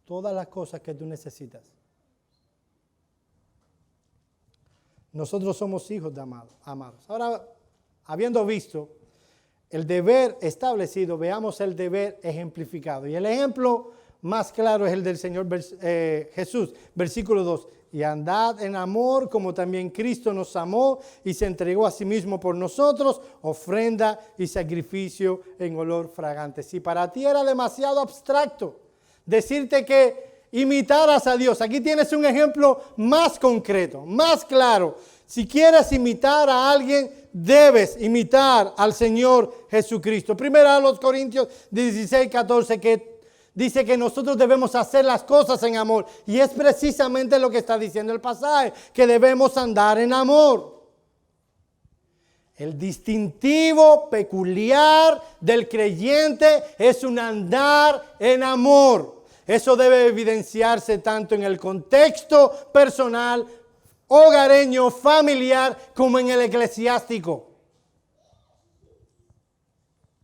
Speaker 1: todas las cosas que tú necesitas. Nosotros somos hijos de amados. Ahora, habiendo visto el deber establecido, veamos el deber ejemplificado. Y el ejemplo más claro es el del Señor Jesús, versículo 2. Y andad en amor como también Cristo nos amó y se entregó a sí mismo por nosotros, ofrenda y sacrificio en olor fragante. Si para ti era demasiado abstracto decirte que imitaras a Dios, aquí tienes un ejemplo más concreto, más claro. Si quieres imitar a alguien, debes imitar al Señor Jesucristo. Primero a los Corintios 16, 14, que dice que nosotros debemos hacer las cosas en amor. Y es precisamente lo que está diciendo el pasaje, que debemos andar en amor. El distintivo peculiar del creyente es un andar en amor. Eso debe evidenciarse tanto en el contexto personal, hogareño, familiar, como en el eclesiástico.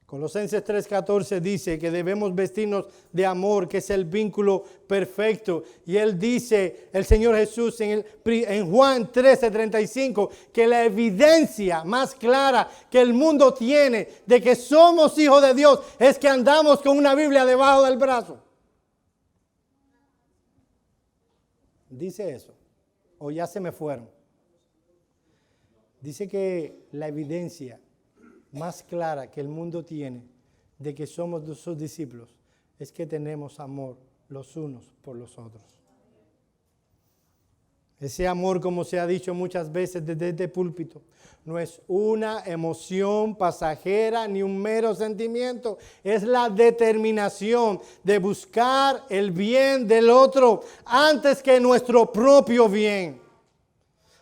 Speaker 1: Colosenses 3:14 dice que debemos vestirnos de amor, que es el vínculo perfecto. Y él dice, el Señor Jesús en Juan 13:35, que la evidencia más clara que el mundo tiene de que somos hijos de Dios es que andamos con una Biblia debajo del brazo. Dice eso, o ya se me fueron. Dice que la evidencia más clara que el mundo tiene de que somos sus discípulos es que tenemos amor los unos por los otros. Ese amor, como se ha dicho muchas veces desde este púlpito, no es una emoción pasajera ni un mero sentimiento. Es la determinación de buscar el bien del otro antes que nuestro propio bien.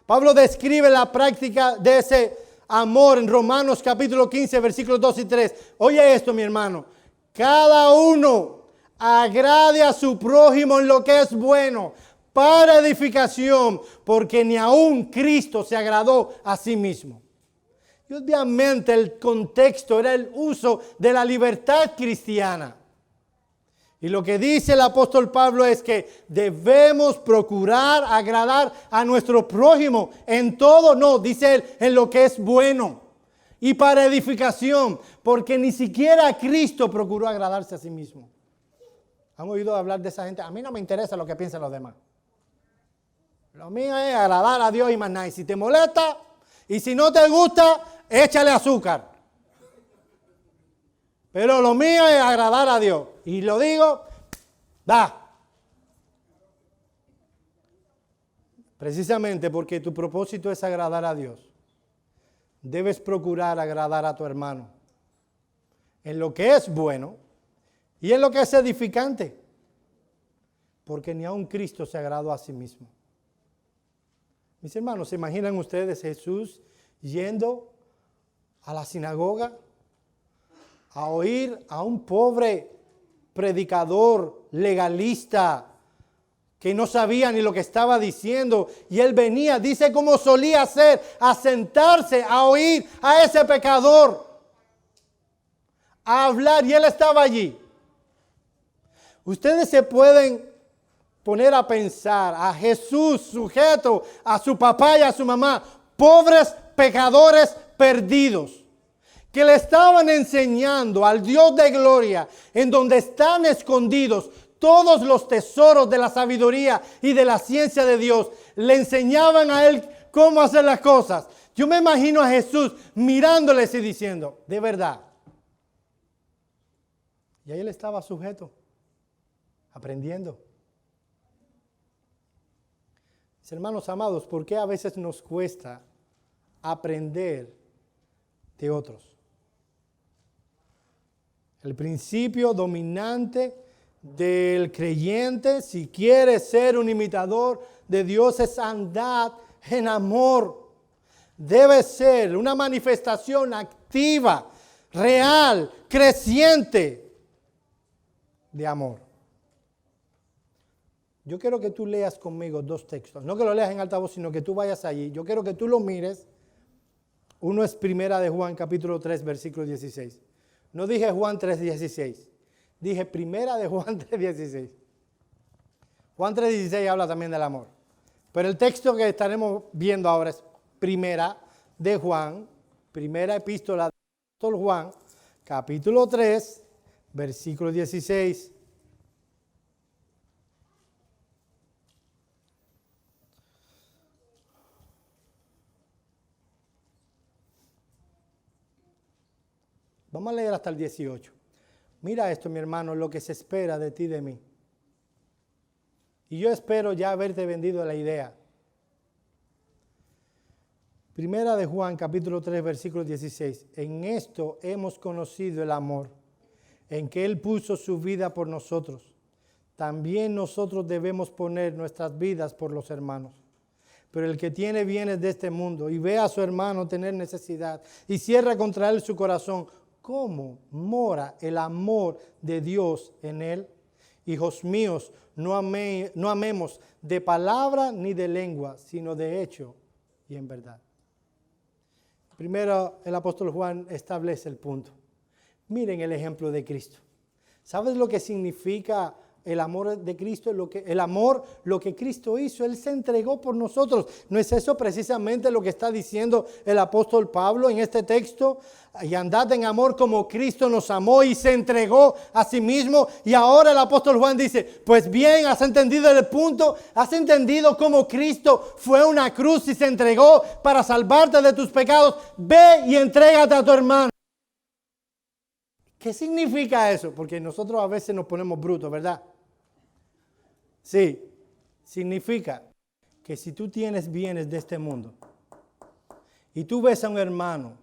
Speaker 1: Pablo describe la práctica de ese amor en Romanos capítulo 15, versículos 2 y 3. Oye esto, mi hermano. Cada uno agrade a su prójimo en lo que es bueno, para edificación, porque ni aun Cristo se agradó a sí mismo. Y obviamente el contexto era el uso de la libertad cristiana. Y lo que dice el apóstol Pablo es que debemos procurar agradar a nuestro prójimo en todo, no, dice él, en lo que es bueno y para edificación, porque ni siquiera Cristo procuró agradarse a sí mismo. ¿Han oído hablar de esa gente? A mí no me interesa lo que piensan los demás. Lo mío es agradar a Dios y más nada. Y si te molesta y si no te gusta, échale azúcar. Pero lo mío es agradar a Dios. Y lo digo, da. Precisamente porque tu propósito es agradar a Dios, debes procurar agradar a tu hermano en lo que es bueno y en lo que es edificante. Porque ni aun Cristo se agradó a sí mismo. Mis hermanos, ¿se imaginan ustedes Jesús yendo a la sinagoga a oír a un pobre predicador legalista que no sabía ni lo que estaba diciendo? Y él venía, dice como solía hacer, a sentarse, a oír a ese pecador, a hablar, y él estaba allí. Ustedes se pueden poner a pensar a Jesús sujeto a su papá y a su mamá, pobres pecadores perdidos, que le estaban enseñando al Dios de gloria, en donde están escondidos todos los tesoros de la sabiduría y de la ciencia de Dios. Le enseñaban a él cómo hacer las cosas. Yo me imagino a Jesús mirándoles y diciendo, de verdad. Y ahí él estaba sujeto, aprendiendo. Mis hermanos amados, ¿por qué a veces nos cuesta aprender de otros? El principio dominante del creyente, si quiere ser un imitador de Dios, es andar en amor. Debe ser una manifestación activa, real, creciente de amor. Yo quiero que tú leas conmigo dos textos. No que lo leas en altavoz, sino que tú vayas allí. Yo quiero que tú lo mires. Uno es Primera de Juan, capítulo 3, versículo 16. No dije Juan 3:16. Dije Primera de Juan 3:16. Juan 3:16 habla también del amor. Pero el texto que estaremos viendo ahora es Primera de Juan, primera epístola del apóstol Juan, capítulo 3, versículo 16. Vamos a leer hasta el 18. Mira esto, mi hermano, lo que se espera de ti y de mí. Y yo espero ya haberte vendido la idea. Primera de Juan, capítulo 3, versículo 16. En esto hemos conocido el amor, en que Él puso su vida por nosotros. También nosotros debemos poner nuestras vidas por los hermanos. Pero el que tiene bienes de este mundo y ve a su hermano tener necesidad y cierra contra él su corazón, ¿cómo mora el amor de Dios en él? Hijos míos, no amemos de palabra ni de lengua, sino de hecho y en verdad. Primero, el apóstol Juan establece el punto. Miren el ejemplo de Cristo. ¿Sabes lo que significa el amor de Cristo? Lo que Cristo hizo, Él se entregó por nosotros. ¿No es eso precisamente lo que está diciendo el apóstol Pablo en este texto? Y andad en amor como Cristo nos amó y se entregó a sí mismo. Y ahora el apóstol Juan dice, pues bien, has entendido el punto, has entendido cómo Cristo fue a una cruz y se entregó para salvarte de tus pecados. Ve y entrégate a tu hermano. ¿Qué significa eso? Porque nosotros a veces nos ponemos brutos, ¿verdad? Sí, significa que si tú tienes bienes de este mundo y tú ves a un hermano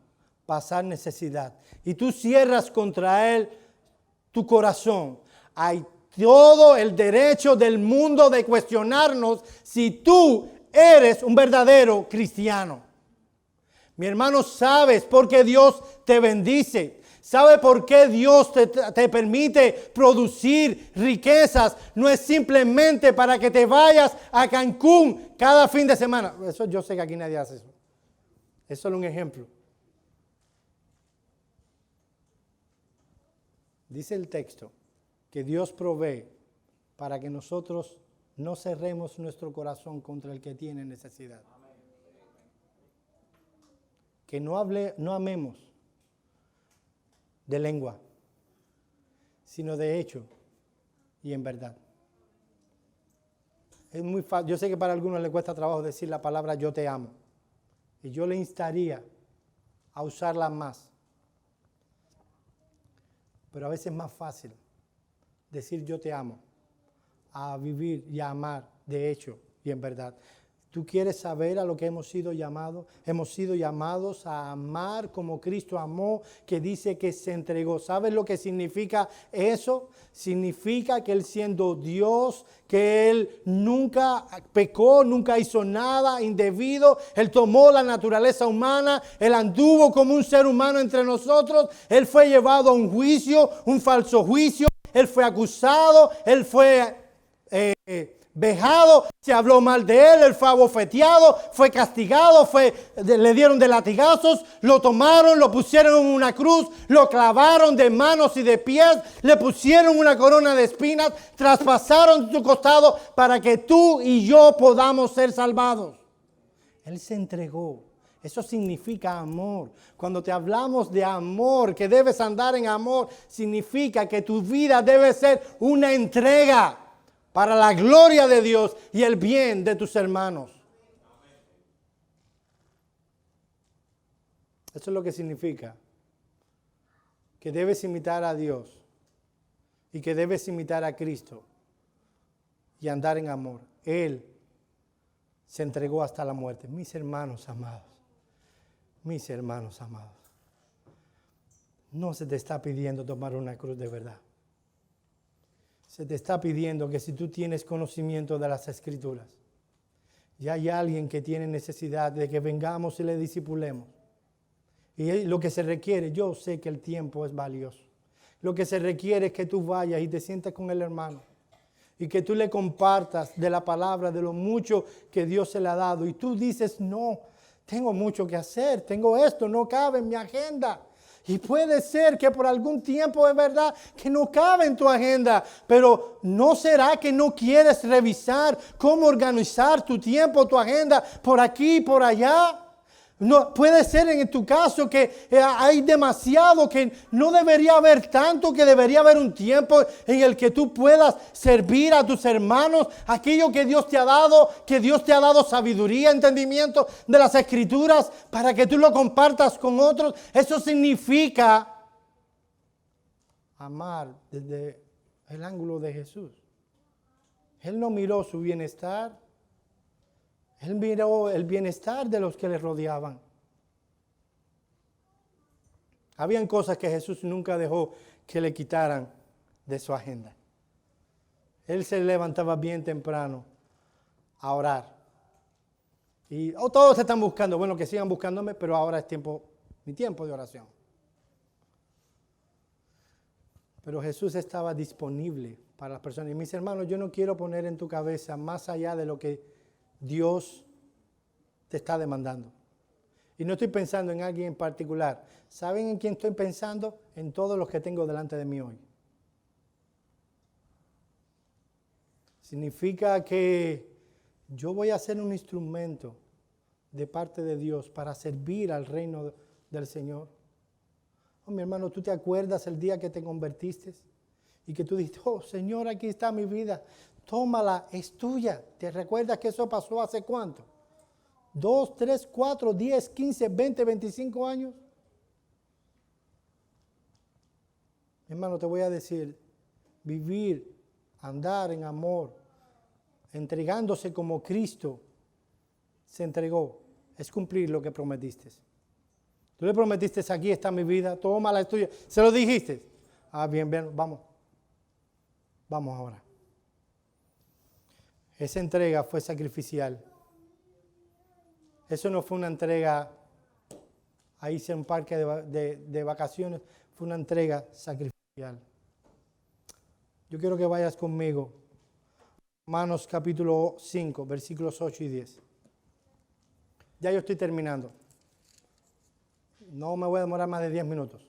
Speaker 1: pasar necesidad y tú cierras contra él tu corazón, hay todo el derecho del mundo de cuestionarnos si tú eres un verdadero cristiano. Mi hermano, ¿sabes por qué Dios te bendice? ¿Sabe por qué Dios te permite producir riquezas? No es simplemente para que te vayas a Cancún cada fin de semana. Eso yo sé que aquí nadie hace eso. Es solo un ejemplo. Dice el texto que Dios provee para que nosotros no cerremos nuestro corazón contra el que tiene necesidad. Que no amemos de lengua, sino de hecho y en verdad. Es muy fácil. Yo sé que para algunos les cuesta trabajo decir la palabra yo te amo. Y yo le instaría a usarla más. Pero a veces es más fácil decir yo te amo a vivir y a amar de hecho y en verdad. ¿Tú quieres saber a lo que hemos sido llamados? Hemos sido llamados a amar como Cristo amó, que dice que se entregó. ¿Sabes lo que significa eso? Significa que Él siendo Dios, que Él nunca pecó, nunca hizo nada indebido. Él tomó la naturaleza humana, Él anduvo como un ser humano entre nosotros. Él fue llevado a un juicio, un falso juicio. Él fue acusado, Él fue vejado, se habló mal de él fue abofeteado, fue castigado, le dieron de latigazos, lo tomaron, lo pusieron en una cruz, lo clavaron de manos y de pies, le pusieron una corona de espinas, traspasaron su costado para que tú y yo podamos ser salvados. Él se entregó. Eso significa amor. Cuando te hablamos de amor, que debes andar en amor, significa que tu vida debe ser una entrega para la gloria de Dios y el bien de tus hermanos. Eso es lo que significa. Que debes imitar a Dios y que debes imitar a Cristo y andar en amor. Él se entregó hasta la muerte. Mis hermanos amados. Mis hermanos amados, no se te está pidiendo tomar una cruz de verdad. Se te está pidiendo que si tú tienes conocimiento de las Escrituras, y hay alguien que tiene necesidad de que vengamos y le discipulemos. Y lo que se requiere, yo sé que el tiempo es valioso. Lo que se requiere es que tú vayas y te sientes con el hermano. Y que tú le compartas de la palabra, de lo mucho que Dios se le ha dado. Y tú dices, no, tengo mucho que hacer, tengo esto, no cabe en mi agenda. Y puede ser que por algún tiempo es verdad que no cabe en tu agenda, pero ¿no será que no quieres revisar cómo organizar tu tiempo, tu agenda por aquí y por allá? No, puede ser en tu caso que hay demasiado, que no debería haber tanto, que debería haber un tiempo en el que tú puedas servir a tus hermanos, aquello que Dios te ha dado, que Dios te ha dado sabiduría, entendimiento de las Escrituras para que tú lo compartas con otros. Eso significa amar desde el ángulo de Jesús. Él no miró su bienestar. Él miró el bienestar de los que le rodeaban. Habían cosas que Jesús nunca dejó que le quitaran de su agenda. Él se levantaba bien temprano a orar. Y todos están buscando, bueno, que sigan buscándome, pero ahora es mi tiempo de oración. Pero Jesús estaba disponible para las personas. Y mis hermanos, yo no quiero poner en tu cabeza más allá de lo que Dios te está demandando. Y no estoy pensando en alguien en particular. ¿Saben en quién estoy pensando? En todos los que tengo delante de mí hoy. Significa que yo voy a ser un instrumento de parte de Dios para servir al reino del Señor. Oh, mi hermano, ¿tú te acuerdas el día que te convertiste? Y que tú dijiste, oh Señor, aquí está mi vida. Tómala, es tuya. ¿Te recuerdas que eso pasó hace cuánto? 2, 3, 4, 10, 15, 20, 25 años. Hermano, te voy a decir, vivir, andar en amor, entregándose como Cristo se entregó, es cumplir lo que prometiste. Tú le prometiste, aquí está mi vida, tómala, es tuya. ¿Se lo dijiste? Ah, bien, vamos. Vamos ahora. Esa entrega fue sacrificial. Eso no fue una entrega a irse a un parque de vacaciones, fue una entrega sacrificial. Yo quiero que vayas conmigo. Romanos capítulo 5, versículos 8 y 10. Ya yo estoy terminando. No me voy a demorar más de 10 minutos.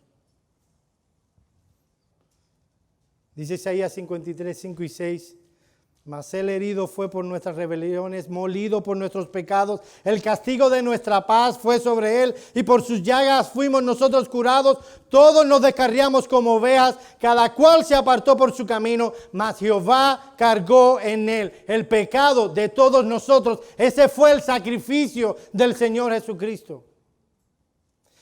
Speaker 1: Dice Isaías 53, 5 y 6. Mas él herido fue por nuestras rebeliones, molido por nuestros pecados. El castigo de nuestra paz fue sobre él, y por sus llagas fuimos nosotros curados. Todos nos descarriamos como ovejas, cada cual se apartó por su camino, mas Jehová cargó en él el pecado de todos nosotros. Ese fue el sacrificio del Señor Jesucristo.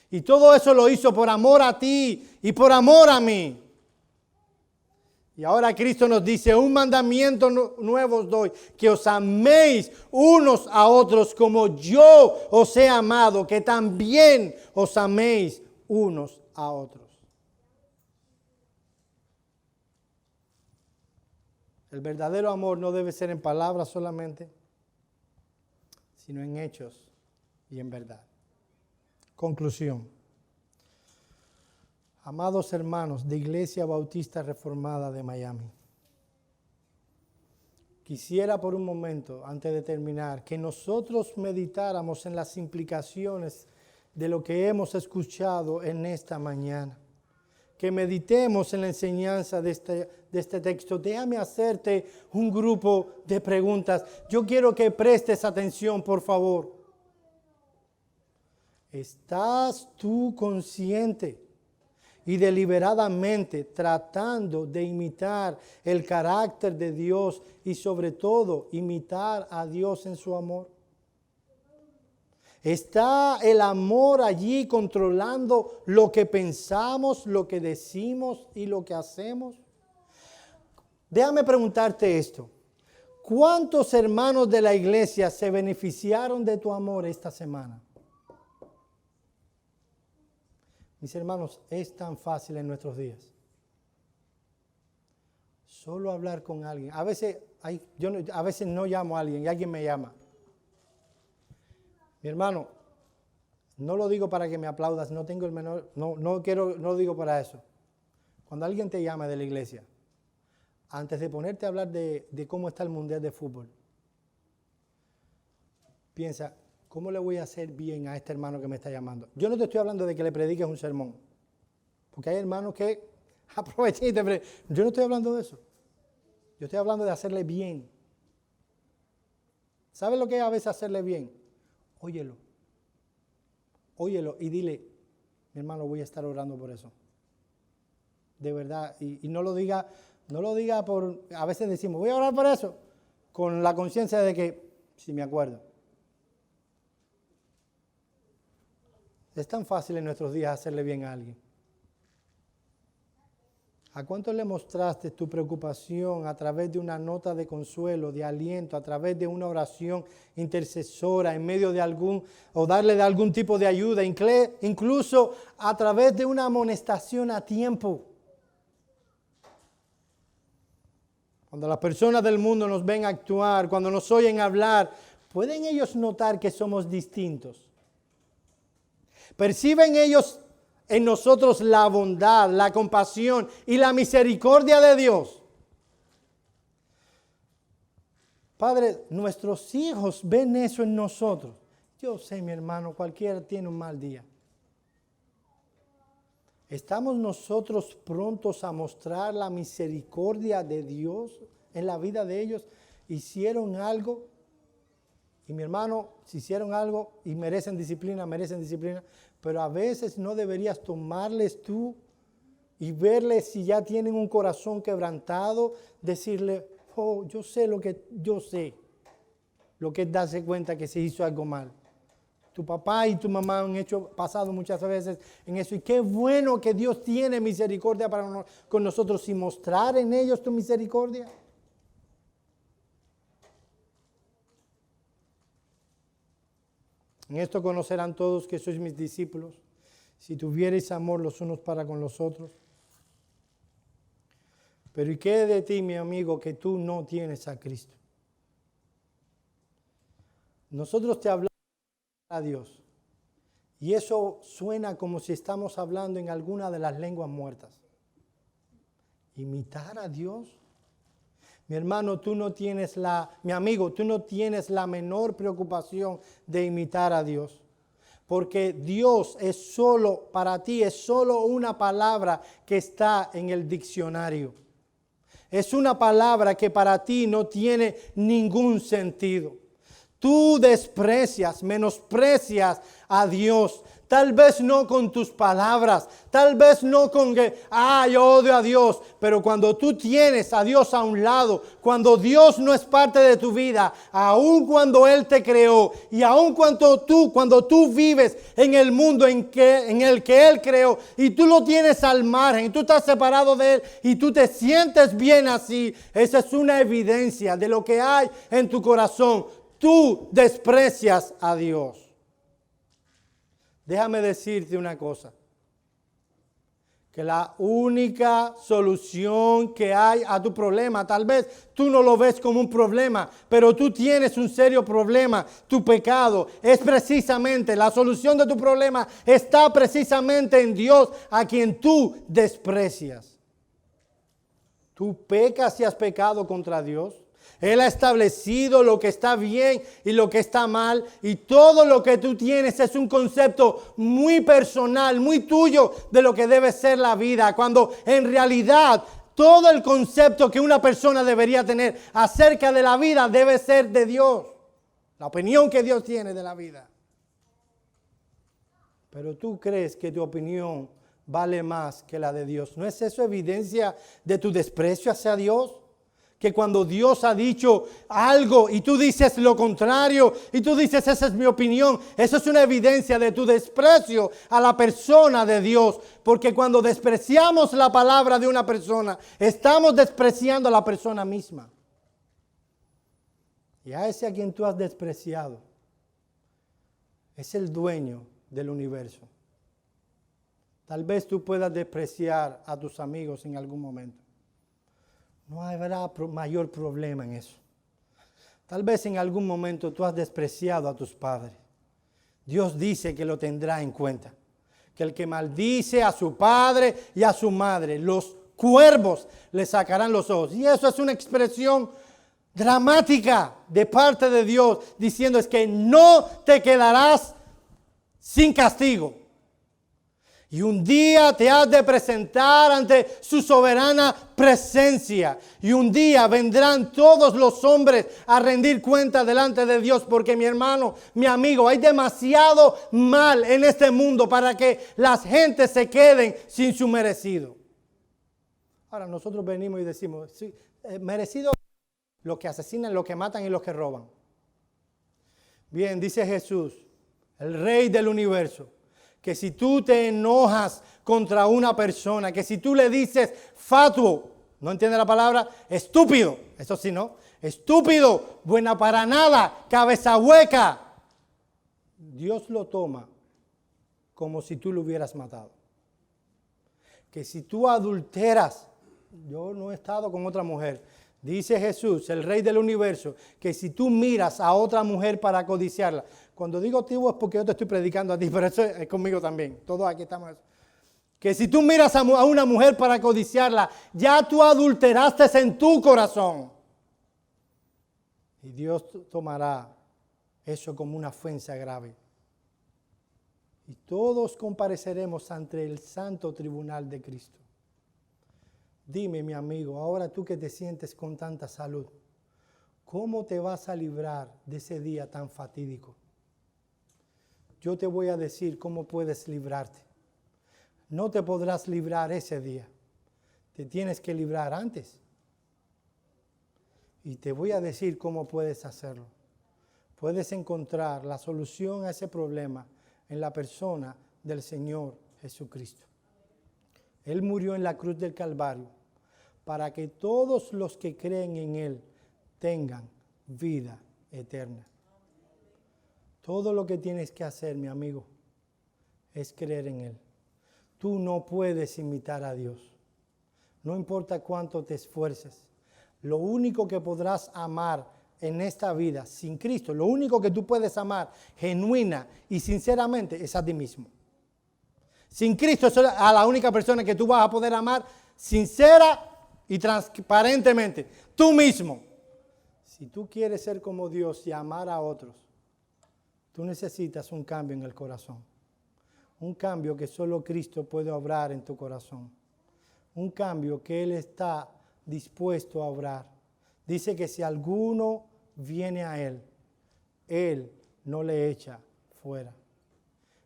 Speaker 1: Y todo eso lo hizo por amor a ti y por amor a mí. Y ahora Cristo nos dice, un mandamiento nuevo os doy, que os améis unos a otros como yo os he amado, que también os améis unos a otros. El verdadero amor no debe ser en palabras solamente, sino en hechos y en verdad. Conclusión. Amados hermanos de Iglesia Bautista Reformada de Miami, quisiera por un momento, antes de terminar, que nosotros meditáramos en las implicaciones de lo que hemos escuchado en esta mañana. Que meditemos en la enseñanza de este texto. Déjame hacerte un grupo de preguntas. Yo quiero que prestes atención, por favor. ¿Estás tú consciente y deliberadamente tratando de imitar el carácter de Dios y sobre todo imitar a Dios en su amor? ¿Está el amor allí controlando lo que pensamos, lo que decimos y lo que hacemos? Déjame preguntarte esto. ¿Cuántos hermanos de la iglesia se beneficiaron de tu amor esta semana? Mis hermanos, es tan fácil en nuestros días. Solo hablar con alguien. A veces no llamo a alguien y alguien me llama. Mi hermano, no lo digo para que me aplaudas, no lo digo para eso. Cuando alguien te llama de la iglesia, antes de ponerte a hablar de cómo está el mundial de fútbol, piensa, ¿cómo le voy a hacer bien a este hermano que me está llamando? Yo no te estoy hablando de que le prediques un sermón, porque hay hermanos que aprovechen y te predican. Yo no estoy hablando de eso. Yo estoy hablando de hacerle bien. ¿Sabes lo que es a veces hacerle bien? Óyelo y dile, mi hermano, voy a estar orando por eso. De verdad, y no lo diga por, a veces decimos, voy a orar por eso, con la conciencia de que, si me acuerdo. Es tan fácil en nuestros días hacerle bien a alguien. ¿A cuánto le mostraste tu preocupación a través de una nota de consuelo, de aliento, a través de una oración intercesora, en medio de o darle de algún tipo de ayuda, incluso a través de una amonestación a tiempo? Cuando las personas del mundo nos ven actuar, cuando nos oyen hablar, ¿pueden ellos notar que somos distintos? ¿Perciben ellos en nosotros la bondad, la compasión y la misericordia de Dios? Padre, nuestros hijos ven eso en nosotros. Yo sé, mi hermano, cualquiera tiene un mal día. ¿Estamos nosotros prontos a mostrar la misericordia de Dios en la vida de ellos? ¿Hicieron algo? Y mi hermano, si hicieron algo y merecen disciplina, pero a veces no deberías tomarles tú y verles si ya tienen un corazón quebrantado, decirle, oh, yo sé lo que es darse cuenta que se hizo algo mal. Tu papá y tu mamá han pasado muchas veces en eso. Y qué bueno que Dios tiene misericordia con nosotros y mostrar en ellos tu misericordia. En esto conocerán todos que sois mis discípulos, si tuviereis amor los unos para con los otros. Pero ¿y qué de ti, mi amigo, que tú no tienes a Cristo? Nosotros te hablamos a Dios. Y eso suena como si estamos hablando en alguna de las lenguas muertas. ¿Imitar a Dios? Mi hermano, mi amigo, tú no tienes la menor preocupación de imitar a Dios. Porque Dios para ti es solo una palabra que está en el diccionario. Es una palabra que para ti no tiene ningún sentido. Tú menosprecias a Dios. Tal vez no con tus palabras, tal vez no con que, yo odio a Dios, pero cuando tú tienes a Dios a un lado, cuando Dios no es parte de tu vida, aun cuando Él te creó y aun cuando tú vives en el mundo en el que Él creó y tú lo tienes al margen, y tú estás separado de Él y tú te sientes bien así, esa es una evidencia de lo que hay en tu corazón. Tú desprecias a Dios. Déjame decirte una cosa, que la única solución que hay a tu problema, tal vez tú no lo ves como un problema, pero tú tienes un serio problema, tu pecado es precisamente, la solución de tu problema está precisamente en Dios, a quien tú desprecias. Tú pecas y has pecado contra Dios. Él ha establecido lo que está bien y lo que está mal. Y todo lo que tú tienes es un concepto muy personal, muy tuyo de lo que debe ser la vida. Cuando en realidad todo el concepto que una persona debería tener acerca de la vida debe ser de Dios. La opinión que Dios tiene de la vida. pero tú crees que tu opinión vale más que la de Dios. ¿No es eso evidencia de tu desprecio hacia Dios? Que cuando Dios ha dicho algo y tú dices lo contrario y tú dices esa es mi opinión, eso es una evidencia de tu desprecio a la persona de Dios. Porque cuando despreciamos la palabra de una persona, estamos despreciando a la persona misma. Y a ese a quien tú has despreciado es el dueño del universo. Tal vez tú puedas despreciar a tus amigos en algún momento. No habrá mayor problema en eso. Tal vez en algún momento tú has despreciado a tus padres. Dios dice que lo tendrá en cuenta. Que el que maldice a su padre y a su madre, los cuervos le sacarán los ojos. Y eso es una expresión dramática de parte de Dios, diciendo es que no te quedarás sin castigo. Y un día te has de presentar ante su soberana presencia. Y un día vendrán todos los hombres a rendir cuenta delante de Dios. Porque mi hermano, mi amigo, hay demasiado mal en este mundo para que las gentes se queden sin su merecido. Ahora nosotros venimos y decimos, sí, merecido los que asesinan, los que matan y los que roban. Bien, dice Jesús, el Rey del universo, que si tú te enojas contra una persona, que si tú le dices fatuo, no entiende la palabra, estúpido, eso sí, ¿no? Estúpido, buena para nada, cabeza hueca. Dios lo toma como si tú lo hubieras matado. Que si tú adulteras, yo no he estado con otra mujer. Dice Jesús, el Rey del universo, que si tú miras a otra mujer para codiciarla, cuando digo tú es porque yo te estoy predicando a ti, pero eso es conmigo también, todos aquí estamos. Que si tú miras a una mujer para codiciarla, ya tú adulteraste en tu corazón. Y Dios tomará eso como una ofensa grave. Y todos compareceremos ante el santo tribunal de Cristo. Dime, mi amigo, ahora tú que te sientes con tanta salud, ¿cómo te vas a librar de ese día tan fatídico? Yo te voy a decir cómo puedes librarte. No te podrás librar ese día. Te tienes que librar antes. Y te voy a decir cómo puedes hacerlo. Puedes encontrar la solución a ese problema en la persona del Señor Jesucristo. Él murió en la cruz del Calvario para que todos los que creen en Él tengan vida eterna. Todo lo que tienes que hacer, mi amigo, es creer en Él. Tú no puedes imitar a Dios. No importa cuánto te esfuerces. Lo único que podrás amar en esta vida sin Cristo, lo único que tú puedes amar genuina y sinceramente es a ti mismo. Sin Cristo es a la única persona que tú vas a poder amar sincera y transparentemente. Tú mismo. Si tú quieres ser como Dios y amar a otros, tú necesitas un cambio en el corazón. Un cambio que solo Cristo puede obrar en tu corazón. Un cambio que Él está dispuesto a obrar. Dice que si alguno viene a Él, Él no le echa fuera.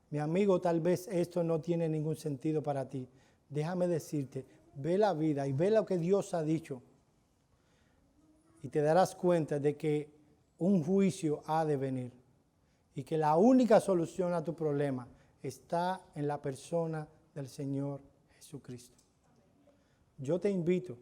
Speaker 1: Mi amigo, tal vez esto no tiene ningún sentido para ti. Déjame decirte, ve la vida y ve lo que Dios ha dicho. Y te darás cuenta de que un juicio ha de venir. Y que la única solución a tu problema está en la persona del Señor Jesucristo. Yo te invito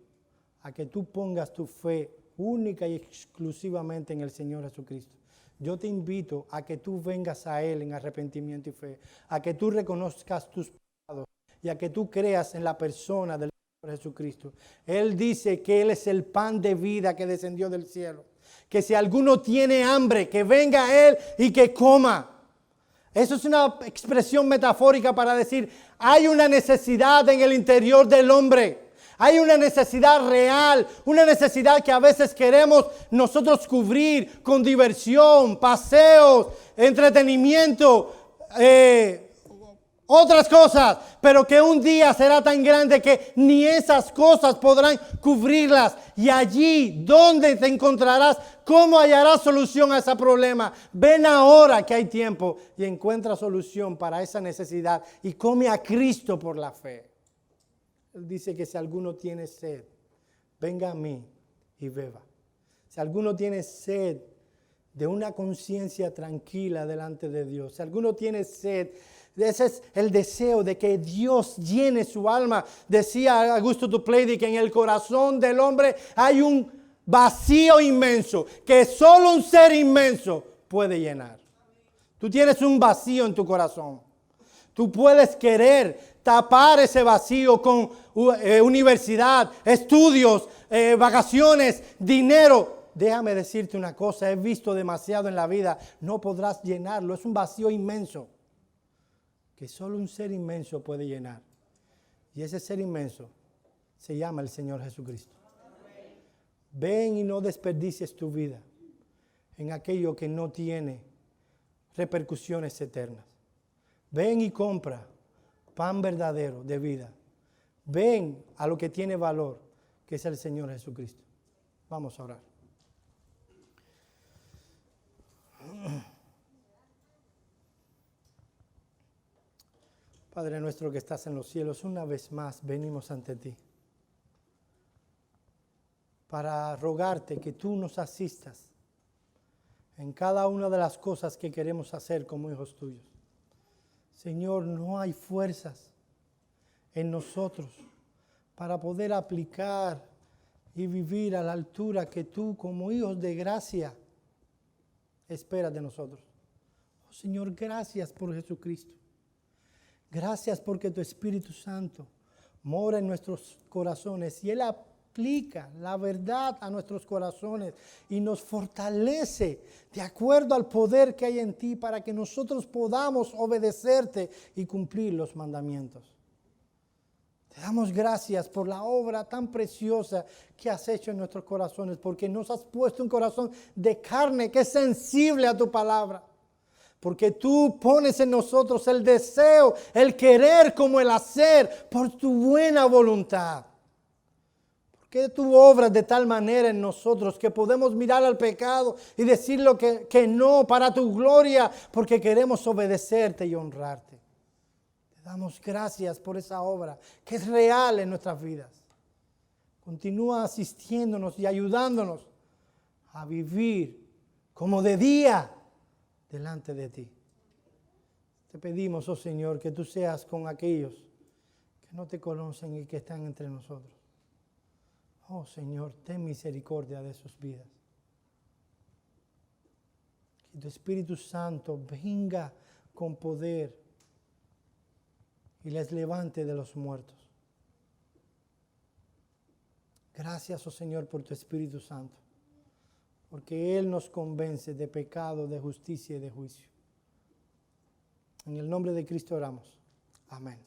Speaker 1: a que tú pongas tu fe única y exclusivamente en el Señor Jesucristo. Yo te invito a que tú vengas a Él en arrepentimiento y fe, a que tú reconozcas tus pecados y a que tú creas en la persona del Señor Jesucristo. Él dice que Él es el pan de vida que descendió del cielo. Que si alguno tiene hambre, que venga a Él y que coma. Eso es una expresión metafórica para decir, hay una necesidad en el interior del hombre. Hay una necesidad real, una necesidad que a veces queremos nosotros cubrir con diversión, paseos, entretenimiento, otras cosas, pero que un día será tan grande que ni esas cosas podrán cubrirlas. Y allí, ¿dónde te encontrarás? ¿Cómo hallarás solución a ese problema? Ven ahora que hay tiempo y encuentra solución para esa necesidad y come a Cristo por la fe. Él dice que si alguno tiene sed, venga a mí y beba. Si alguno tiene sed de una conciencia tranquila delante de Dios, si alguno tiene sed, ese es el deseo de que Dios llene su alma. Decía Augusto Duplady que en el corazón del hombre hay un vacío inmenso que solo un ser inmenso puede llenar. Tú tienes un vacío en tu corazón. Tú puedes querer tapar ese vacío con universidad, estudios, vacaciones, dinero. Déjame decirte una cosa, he visto demasiado en la vida, no podrás llenarlo, es un vacío inmenso que solo un ser inmenso puede llenar. Y ese ser inmenso se llama el Señor Jesucristo. Ven y no desperdicies tu vida en aquello que no tiene repercusiones eternas. Ven y compra pan verdadero de vida. Ven a lo que tiene valor, que es el Señor Jesucristo. Vamos a orar. Padre nuestro que estás en los cielos, una vez más venimos ante ti para rogarte que tú nos asistas en cada una de las cosas que queremos hacer como hijos tuyos. Señor, no hay fuerzas en nosotros para poder aplicar y vivir a la altura que tú como hijos de gracia esperas de nosotros. Oh, Señor, gracias por Jesucristo. Gracias porque tu Espíritu Santo mora en nuestros corazones y Él aplica la verdad a nuestros corazones y nos fortalece de acuerdo al poder que hay en ti para que nosotros podamos obedecerte y cumplir los mandamientos. Te damos gracias por la obra tan preciosa que has hecho en nuestros corazones, porque nos has puesto un corazón de carne que es sensible a tu palabra. Porque tú pones en nosotros el deseo, el querer como el hacer por tu buena voluntad. Porque tú obras de tal manera en nosotros que podemos mirar al pecado y decirlo que no para tu gloria, porque queremos obedecerte y honrarte. Te damos gracias por esa obra que es real en nuestras vidas. Continúa asistiéndonos y ayudándonos a vivir como de día delante de ti. Te pedimos, oh Señor, que tú seas con aquellos que no te conocen y que están entre nosotros. Oh Señor, ten misericordia de sus vidas. Que tu Espíritu Santo venga con poder y les levante de los muertos. Gracias, oh Señor, por tu Espíritu Santo. Porque Él nos convence de pecado, de justicia y de juicio. En el nombre de Cristo oramos. Amén.